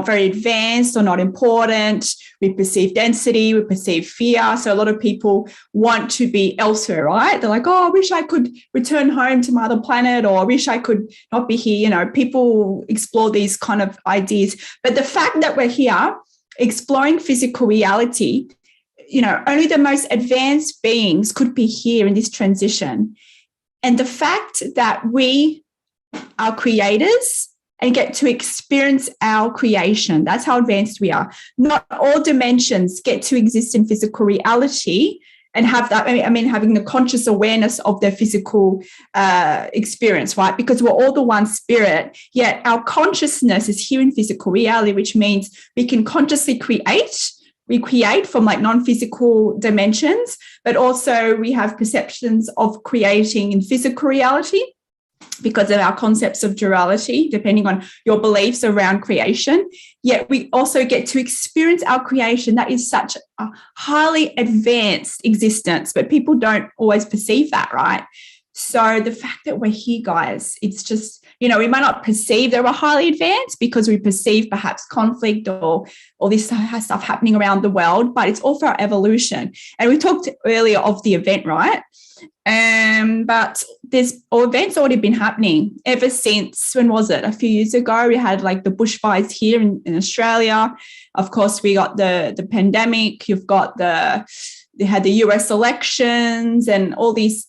very advanced or not important. We perceive density, we perceive fear. So a lot of people want to be elsewhere, right? They're like, oh, I wish I could return home to my other planet, or I wish I could not be here. People explore these kind of ideas. But the fact that we're here exploring physical reality, only the most advanced beings could be here in this transition. And the fact that we are creators and get to experience our creation. That's how advanced we are. Not all dimensions get to exist in physical reality and have that, having the conscious awareness of their physical experience, right? Because we're all the one spirit, yet our consciousness is here in physical reality, which means we can consciously create. We create from non-physical dimensions, but also we have perceptions of creating in physical reality. because of our concepts of duality, depending on your beliefs around creation. Yet we also get to experience our creation. That is such a highly advanced existence, but people don't always perceive that, right? So the fact that we're here, guys, it's just, we might not perceive that we're highly advanced because we perceive perhaps conflict or all this stuff happening around the world, but it's all for our evolution. And we talked earlier of the event, right? But events already been happening ever since, when was it? A few years ago, we had like the bushfires here in Australia. Of course, we got the pandemic. You've got they had the US elections and all these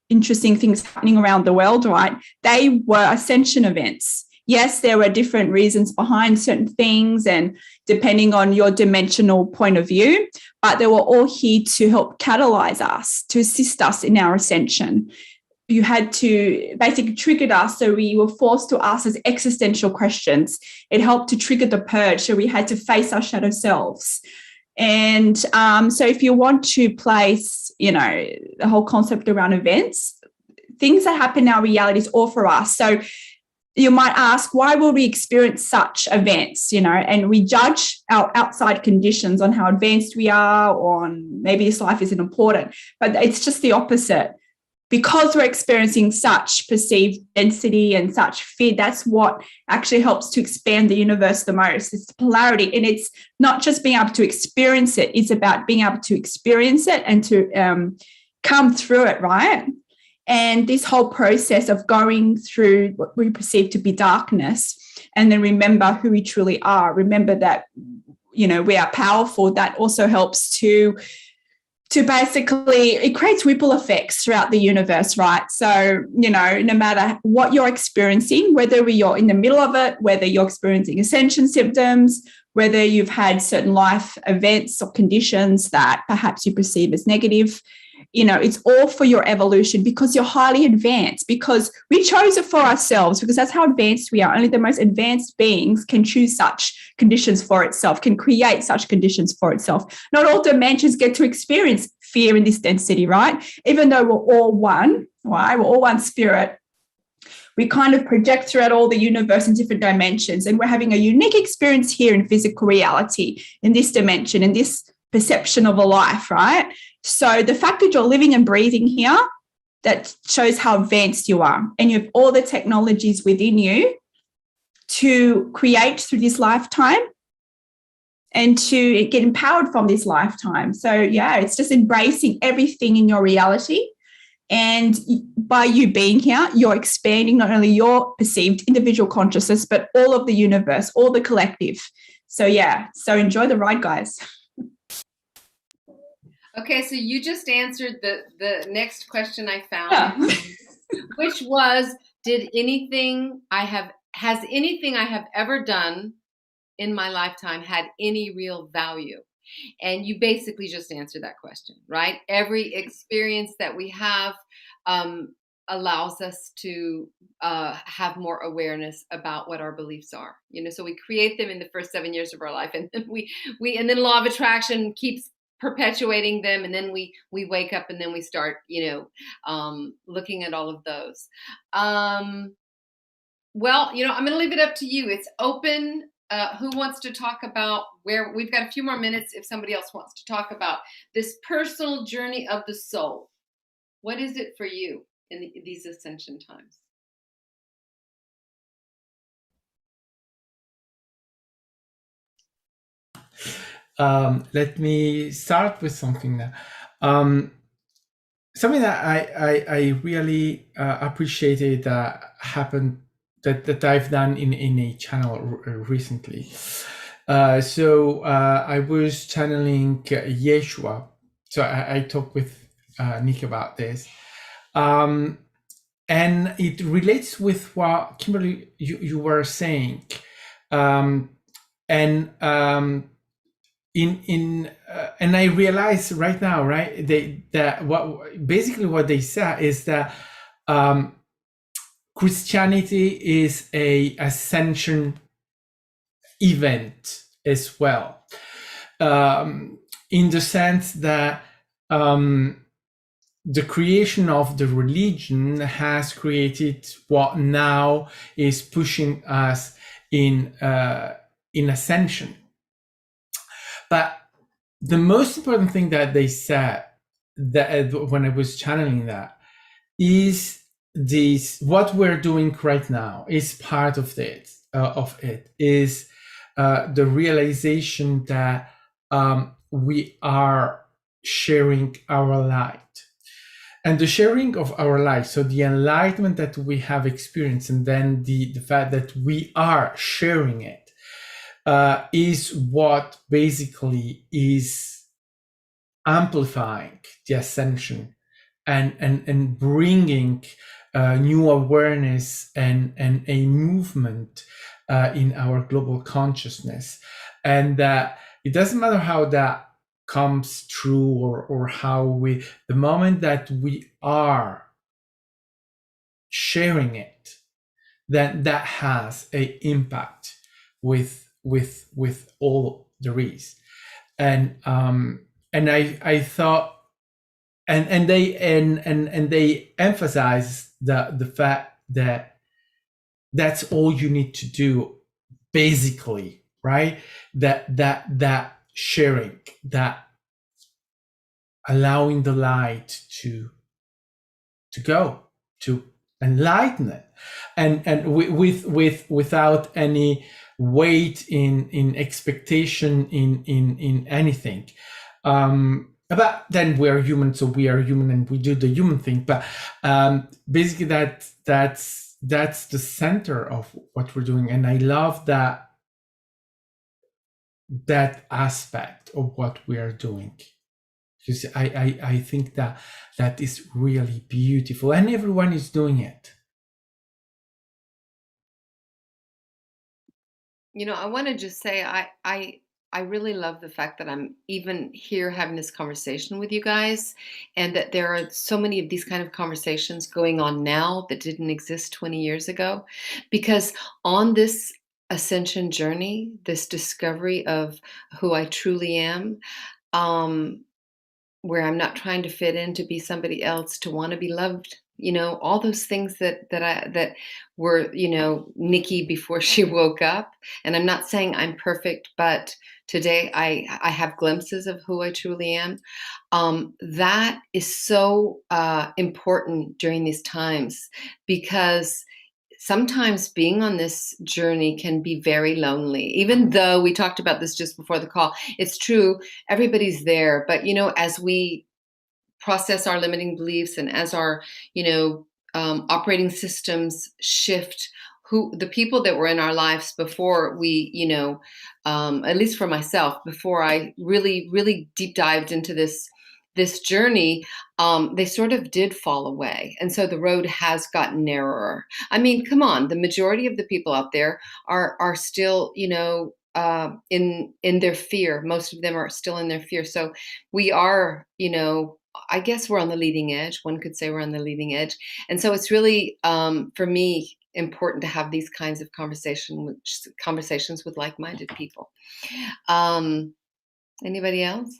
interesting things happening around the world, right? They were ascension events. Yes, there were different reasons behind certain things and depending on your dimensional point of view, but they were all here to help catalyze us, to assist us in our ascension. You had to basically trigger us, so we were forced to ask us existential questions. It helped to trigger the purge, so we had to face our shadow selves. And so if you want to place, the whole concept around events, things that happen in our reality is all for us. So you might ask, why will we experience such events, and we judge our outside conditions on how advanced we are, or on maybe this life isn't important, but it's just the opposite. Because we're experiencing such perceived density and such fear, that's what actually helps to expand the universe the most. It's the polarity. And it's not just being able to experience it. It's about being able to experience it and to come through it, right? And this whole process of going through what we perceive to be darkness and then remember who we truly are. Remember that, we are powerful. That also helps to basically, it creates ripple effects throughout the universe, right? So, no matter what you're experiencing, whether you're in the middle of it, whether you're experiencing ascension symptoms, whether you've had certain life events or conditions that perhaps you perceive as negative, it's all for your evolution because you're highly advanced, because we chose it for ourselves, because that's how advanced we are. Only the most advanced beings can choose such conditions for itself, can create such conditions for itself. Not all dimensions get to experience fear in this density, right? Even though we're all one, right? We're all one spirit. We kind of project throughout all the universe in different dimensions, and we're having a unique experience here in physical reality, in this dimension, in this perception of a life, right? So the fact that you're living and breathing here, that shows how advanced you are. And you have all the technologies within you to create through this lifetime and to get empowered from this lifetime. So, it's just embracing everything in your reality. And by you being here, you're expanding not only your perceived individual consciousness, but all of the universe, all the collective. So, so enjoy the ride, guys. Okay, so you just answered the next question I found, which was, has anything I have ever done in my lifetime had any real value? And you basically just answered that question, right? Every experience that we have allows us to have more awareness about what our beliefs are. So we create them in the first 7 years of our life, and then and then law of attraction keeps perpetuating them, and then we wake up and then we start looking at all of those. Well, I'm going to leave it up to you. It's open. Who wants to talk about where we've got a few more minutes if somebody else wants to talk about this personal journey of the soul? What is it for you in these ascension times? Let me start with something now. Something that I really appreciated that happened that I've done in a channel recently. So I was channeling Yeshua. So I talked with Nikki about this. And it relates with what Kimberley you were saying. And I realize right now, right, that what they say is that Christianity is a ascension event as well, in the sense that the creation of the religion has created what now is pushing us in ascension. But the most important thing that they said, that when I was channeling that, is this: what we're doing right now is part of it. Is the realization that we are sharing our light. And the sharing of our light, so the enlightenment that we have experienced, and then the fact that we are sharing it, is what basically is amplifying the ascension and bringing new awareness and a movement in our global consciousness. And it doesn't matter how that comes true or how the moment that we are sharing it, then that has an impact with all there is. And I thought, and they emphasize the fact that that's all you need to do, basically, right? That sharing, that allowing the light to go, to enlighten it, and without any weight in expectation in anything. But then we are human, so we are human and we do the human thing. But basically that's the center of what we're doing. And I love that aspect of what we are doing. Because I think that is really beautiful, and everyone is doing it. You know, I want to just say I really love the fact that I'm even here having this conversation with you guys, and that there are so many of these kind of conversations going on now that didn't exist 20 years ago. Because on this ascension journey, this discovery of who I truly am, where I'm not trying to fit in to be somebody else, to want to be loved, you know, all those things that were, you know, Nikki before she woke up. And I'm not saying I'm perfect, but today I have glimpses of who I truly am. That is so important during these times, because sometimes being on this journey can be very lonely. Even though we talked about this just before the call, it's true, everybody's there. But, you know, as we process our limiting beliefs and as our, you know, operating systems shift, the people that were in our lives before we, you know, at least for myself, before I really, really deep dived into this journey, they sort of did fall away. And so the road has gotten narrower. I mean, come on, the majority of the people out there are still, you know, in their fear. Most of them are still in their fear. So we are, you know, I guess we're on the leading edge. One could say we're on the leading edge. And so it's really, for me, important to have these kinds of conversations with like-minded people. Anybody else?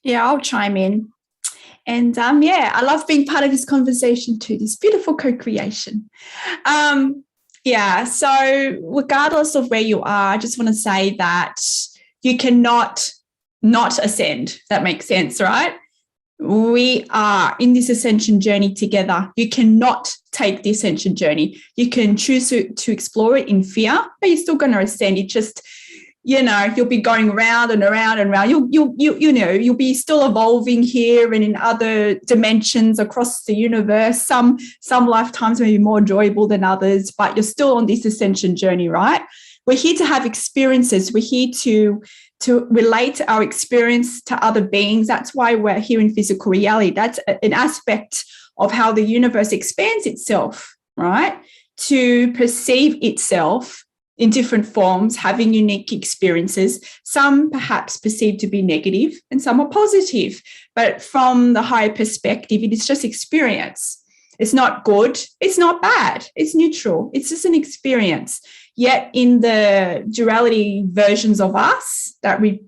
Yeah, I'll chime in. And yeah, I love being part of this conversation too, this beautiful co-creation. Yeah, so regardless of where you are, I just want to say that you cannot not ascend. That makes sense, right? We are in this ascension journey together. You cannot take the ascension journey. You can choose to explore it in fear, but you're still going to ascend. It just, you know, you'll be going round and around and around. You'll be still evolving here and in other dimensions across the universe. Some lifetimes may be more enjoyable than others, but you're still on this ascension journey, right? We're here to have experiences. We're here to relate our experience to other beings. That's why we're here in physical reality. That's an aspect of how the universe expands itself, right? To perceive itself in different forms, having unique experiences, some perhaps perceived to be negative and some are positive. But from the higher perspective, it is just experience. It's not good. It's not bad. It's neutral. It's just an experience. Yet in the duality versions of us that we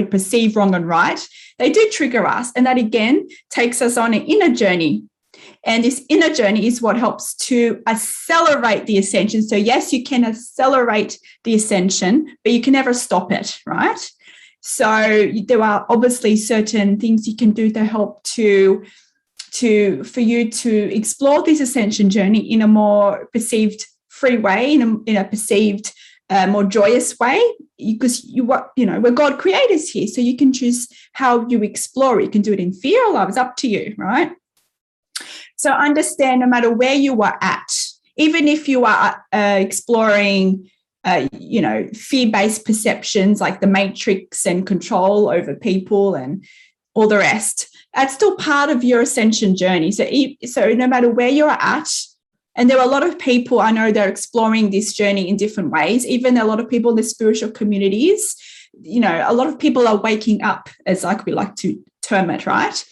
perceive wrong and right, they do trigger us. And that again takes us on an inner journey. And this inner journey is what helps to accelerate the ascension. So yes, you can accelerate the ascension, but you can never stop it, right? So there are obviously certain things you can do to help for you to explore this ascension journey in a more perceived free way, in a perceived more joyous way, because we're God creators here. So you can choose how you explore it. You can do it in fear or love. It's up to you, right? So understand, no matter where you are at, even if you are exploring fear-based perceptions like the matrix and control over people and all the rest, that's still part of your ascension journey. So no matter where you're at, and there are a lot of people I know they're exploring this journey in different ways, even a lot of people in the spiritual communities, a lot of people are waking up, as like we like to term it, right?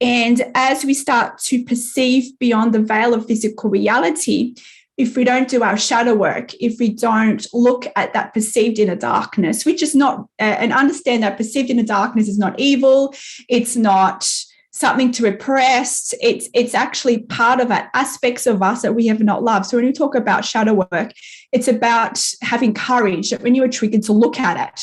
And as we start to perceive beyond the veil of physical reality, if we don't do our shadow work, if we don't look at that perceived inner darkness, which is not, and understand that perceived inner darkness is not evil, it's not something to repress, it's actually part of our aspects of us that we have not loved. So when we talk about shadow work, it's about having courage when you are triggered to look at it,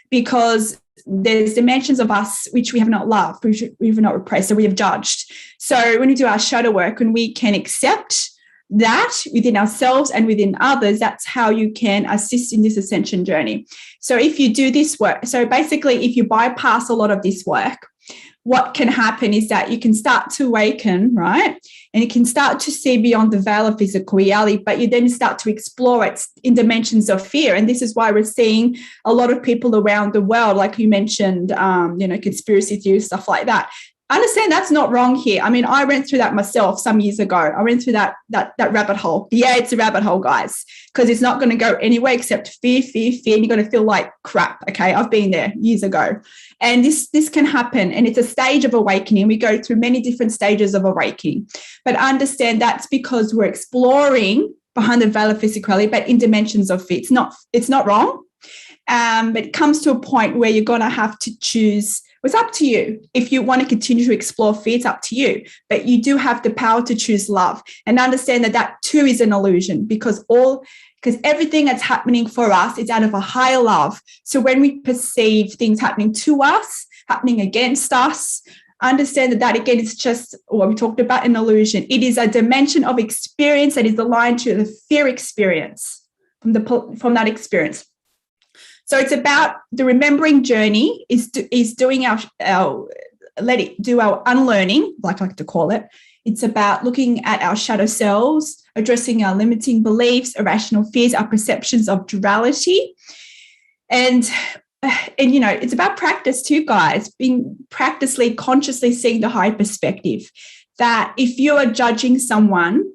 because there's dimensions of us which we have not loved, which we have not repressed, or we have judged. So when we do our shadow work, when we can accept that within ourselves and within others, that's how you can assist in this ascension journey. So if you do this work, so basically if you bypass a lot of this work, what can happen is that you can start to awaken, right? And you can start to see beyond the veil of physical reality, but you then start to explore it in dimensions of fear. And this is why we're seeing a lot of people around the world, like you mentioned, conspiracy theories, stuff like that. Understand that's not wrong here. I mean, I went through that myself some years ago. I went through that rabbit hole. Yeah, it's a rabbit hole, guys, because it's not going to go anywhere except fear, fear, fear. And you're going to feel like crap. Okay, I've been there years ago. And this can happen. And it's a stage of awakening. We go through many different stages of awakening. But understand that's because we're exploring behind the veil of physicality, but in dimensions of fear. It's not wrong. But it comes to a point where you're going to have to choose. It's up to you. If you want to continue to explore fear, it's up to you. But you do have the power to choose love, and understand that too is an illusion, because everything that's happening for us is out of a higher love. So when we perceive things happening to us, happening against us, understand that again is just what we talked about, an illusion. It is a dimension of experience that is aligned to the fear experience from that experience. So it's about the remembering journey is doing our unlearning, like I like to call it. It's about looking at our shadow selves, addressing our limiting beliefs, irrational fears, our perceptions of duality. And it's about practice too, guys, being consciously seeing the high perspective, that if you are judging someone,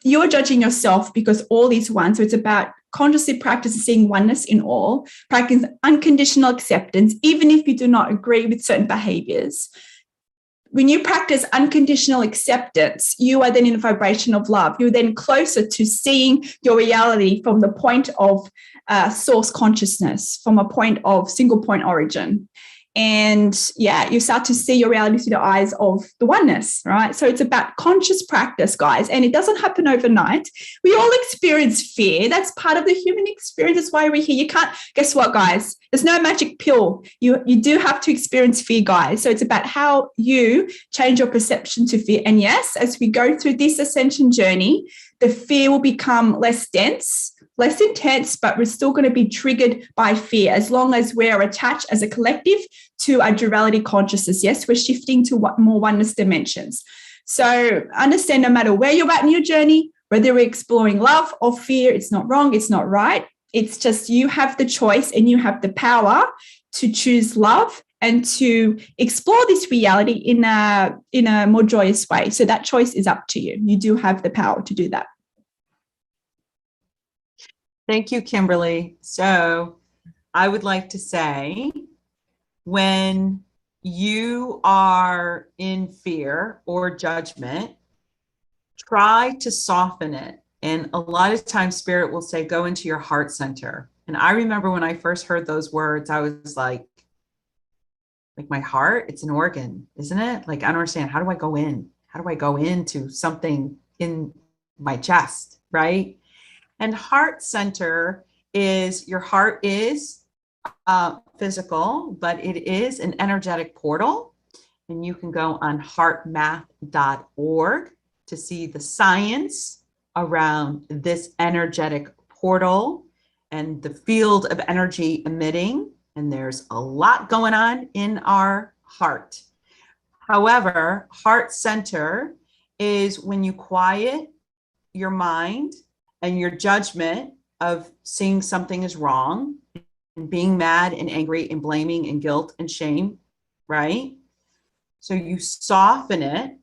you're judging yourself, because all is one. So it's about consciously practicing oneness in all, practicing unconditional acceptance, even if you do not agree with certain behaviors. When you practice unconditional acceptance, you are then in a vibration of love. You're then closer to seeing your reality from the point of source consciousness, from a point of single point origin. And you start to see your reality through the eyes of the oneness, right? So it's about conscious practice, guys, and it doesn't happen overnight. We all experience fear. That's part of the human experience. That's why we're here. You can't, guess what, guys? There's no magic pill. You do have to experience fear, guys. So it's about how you change your perception to fear. And yes, as we go through this ascension journey, the fear will become less dense, less intense, but we're still going to be triggered by fear as long as we're attached as a collective to our duality consciousness. Yes, we're shifting to more oneness dimensions. So understand, no matter where you're at in your journey, whether we're exploring love or fear, it's not wrong, it's not right. It's just you have the choice and you have the power to choose love and to explore this reality in a more joyous way. So that choice is up to you. You do have the power to do that. Thank you, Kimberly. So I would like to say, when you are in fear or judgment, try to soften it And a lot of times spirit will say, go into your heart center. And I remember when I first heard those words, I was like my heart, it's an organ, isn't it? Like, I don't understand. How do I go in? How do I go into something in my chest, right? And heart center is, your heart is physical, but it is an energetic portal. And you can go on heartmath.org to see the science around this energetic portal and the field of energy emitting. And there's a lot going on in our heart. However, heart center is when you quiet your mind and your judgment of seeing something is wrong and being mad and angry and blaming and guilt and shame, right? So you soften it,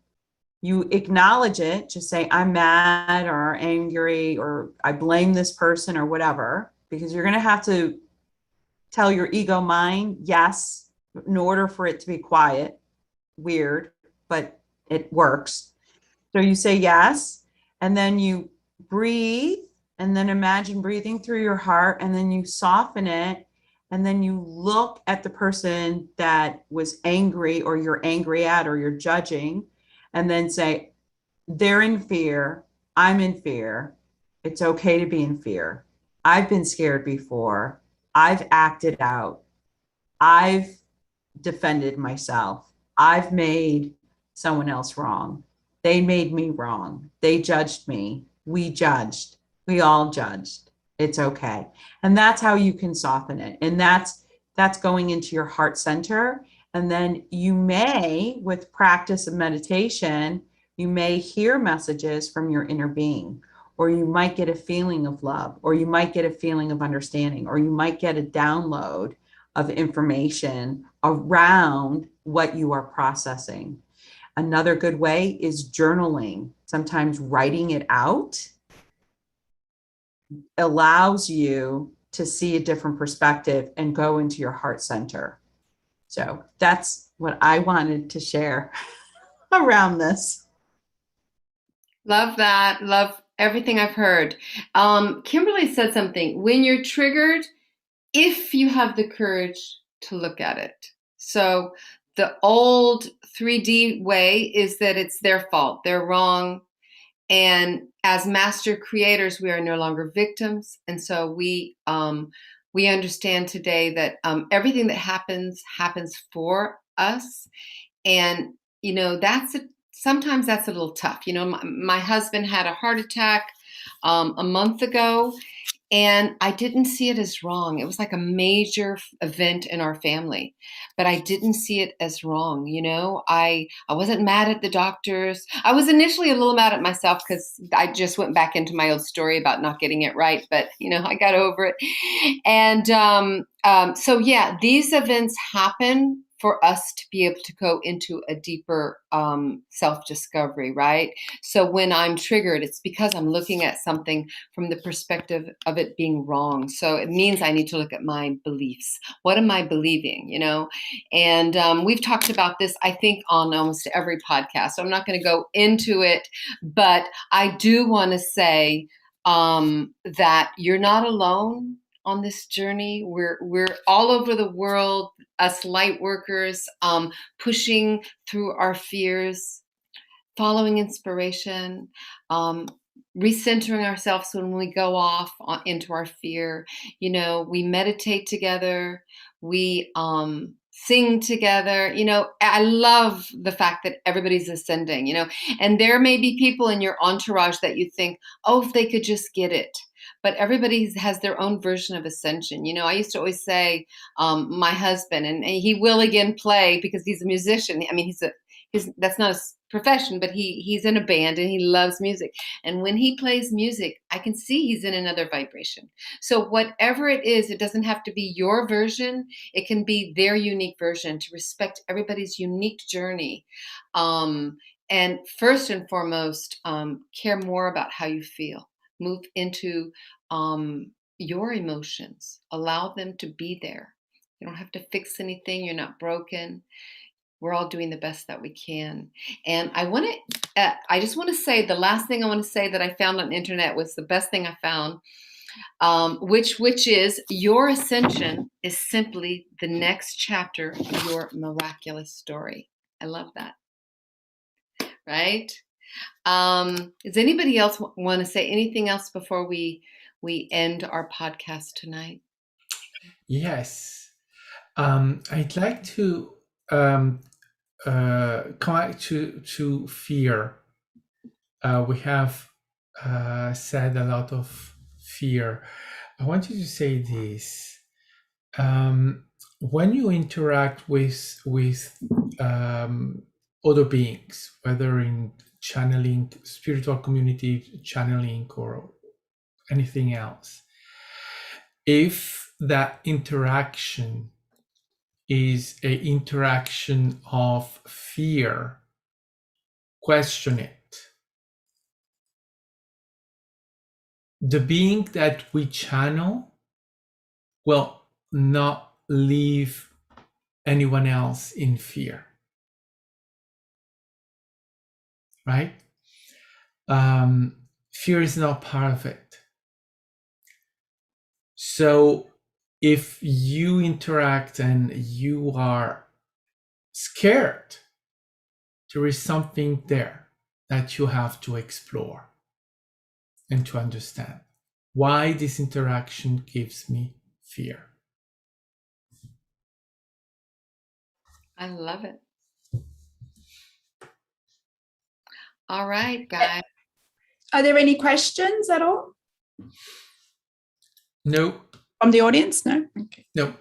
you acknowledge it, just say, I'm mad or angry or I blame this person or whatever, because you're going to have to tell your ego mind yes in order for it to be quiet. Weird, but it works. So you say yes, and then you breathe, and then imagine breathing through your heart, and then you soften it, and then you look at the person that was angry or you're angry at or you're judging, and then say, they're in fear, I'm in fear, it's okay to be in fear. I've been scared before, I've acted out, I've defended myself, I've made someone else wrong. They made me wrong. They judged me. We judged. We all judged. It's okay. And that's how you can soften it. And that's going into your heart center. And then you may, with practice of meditation, you may hear messages from your inner being, or you might get a feeling of love, or you might get a feeling of understanding, or you might get a download of information around what you are processing. Another good way is journaling. Sometimes writing it out allows you to see a different perspective and go into your heart center. So that's what I wanted to share around this. Love that. Love everything I've heard. Kimberley said something. When you're triggered, if you have the courage to look at it. So the old 3D way is that it's their fault. They're wrong. And as master creators, we are no longer victims. And so we understand today that everything that happens for us. And, sometimes that's a little tough. My husband had a heart attack a month ago, and I didn't see it as wrong. It was like a major event in our family, but I didn't see it as wrong. I wasn't mad at the doctors. I was initially a little mad at myself because I just went back into my old story about not getting it right, but I got over it. And so yeah, these events happen for us to be able to go into a deeper self-discovery, right? So when I'm triggered, it's because I'm looking at something from the perspective of it being wrong. So it means I need to look at my beliefs. What am I believing, And we've talked about this, I think, on almost every podcast. So I'm not going to go into it, but I do want to say that you're not alone on this journey. We're all over the world, us light workers, pushing through our fears, following inspiration, recentering ourselves when we go off into our fear. We meditate together, we sing together. I love the fact that everybody's ascending, and there may be people in your entourage that you think, oh, if they could just get it. But everybody has their own version of ascension. I used to always say, my husband, and he will again play because he's a musician. I mean, that's not a profession, but he's in a band and he loves music. And when he plays music, I can see he's in another vibration. So whatever it is, it doesn't have to be your version. It can be their unique version, to respect everybody's unique journey. And first and foremost, care more about how you feel. Move into your emotions. Allow them to be there. You don't have to fix anything. You're not broken. we're all doing the best that we can. And I just want to say, the last thing I want to say that I found on the internet was the best thing I found, which is your ascension is simply the next chapter of your miraculous story. I love that. Right? Does anybody else want to say anything else before we end our podcast tonight? Yes. I'd like to come back to fear. We have said a lot of fear. I want you to say this. When you interact with other beings, whether in channeling, spiritual community channeling, or anything else, if that interaction is an interaction of fear, question it. The being that we channel will not leave anyone else in fear, right? Fear is not part of it. So if you interact and you are scared, there is something there that you have to explore and to understand why this interaction gives me fear. I love it. All right, guys. Are there any questions at all No. from the audience? No? Okay. No.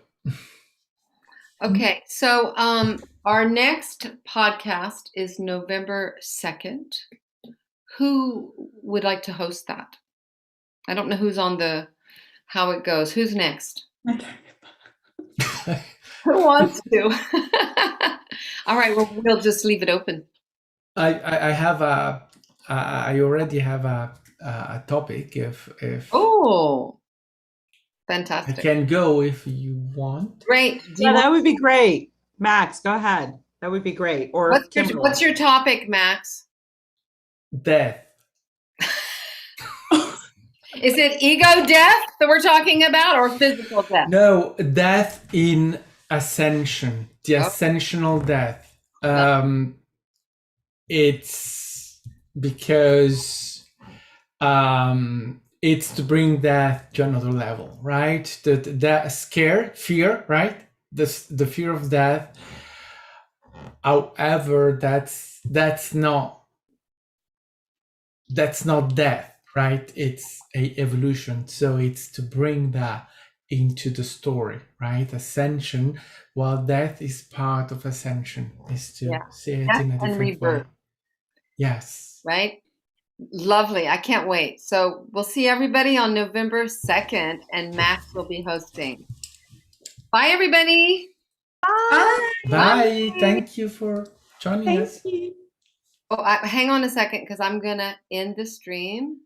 Okay, so our next podcast is November 2nd. Who would like to host that? I don't know who's on how it goes. Who's next? Who wants to? All right, well, we'll just leave it open. I have I already have a topic if Oh, I fantastic. can go if you want. Great. Yeah, that would be great. Max, go ahead. That would be great. Or What's your topic, Max? Death. Is it ego death that we're talking about, or physical death? No, death in ascension, the ascensional death. It's because it's to bring death to another level, right? That fear, right? The fear of death. However, that's not death, right? It's a evolution. So it's to bring that into the story, right? Ascension, while death is part of ascension, is to see it in a different way. Yes. Right? Lovely. I can't wait. So we'll see everybody on November 2nd, and Max will be hosting. Bye, everybody. Bye. Bye. Thank you for joining us. Thank you. Oh, hang on a second, because I'm going to end the stream.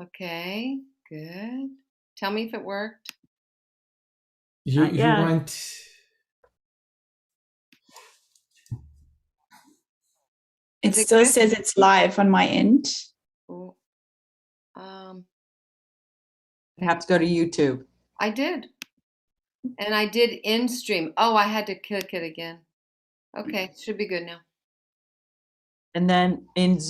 Okay, good. Tell me if it worked. You want... It still says it's live on my end. Oh, You have to go to YouTube. I did. And I did end stream. Oh, I had to click it again. Okay, should be good now. And then in Zoom.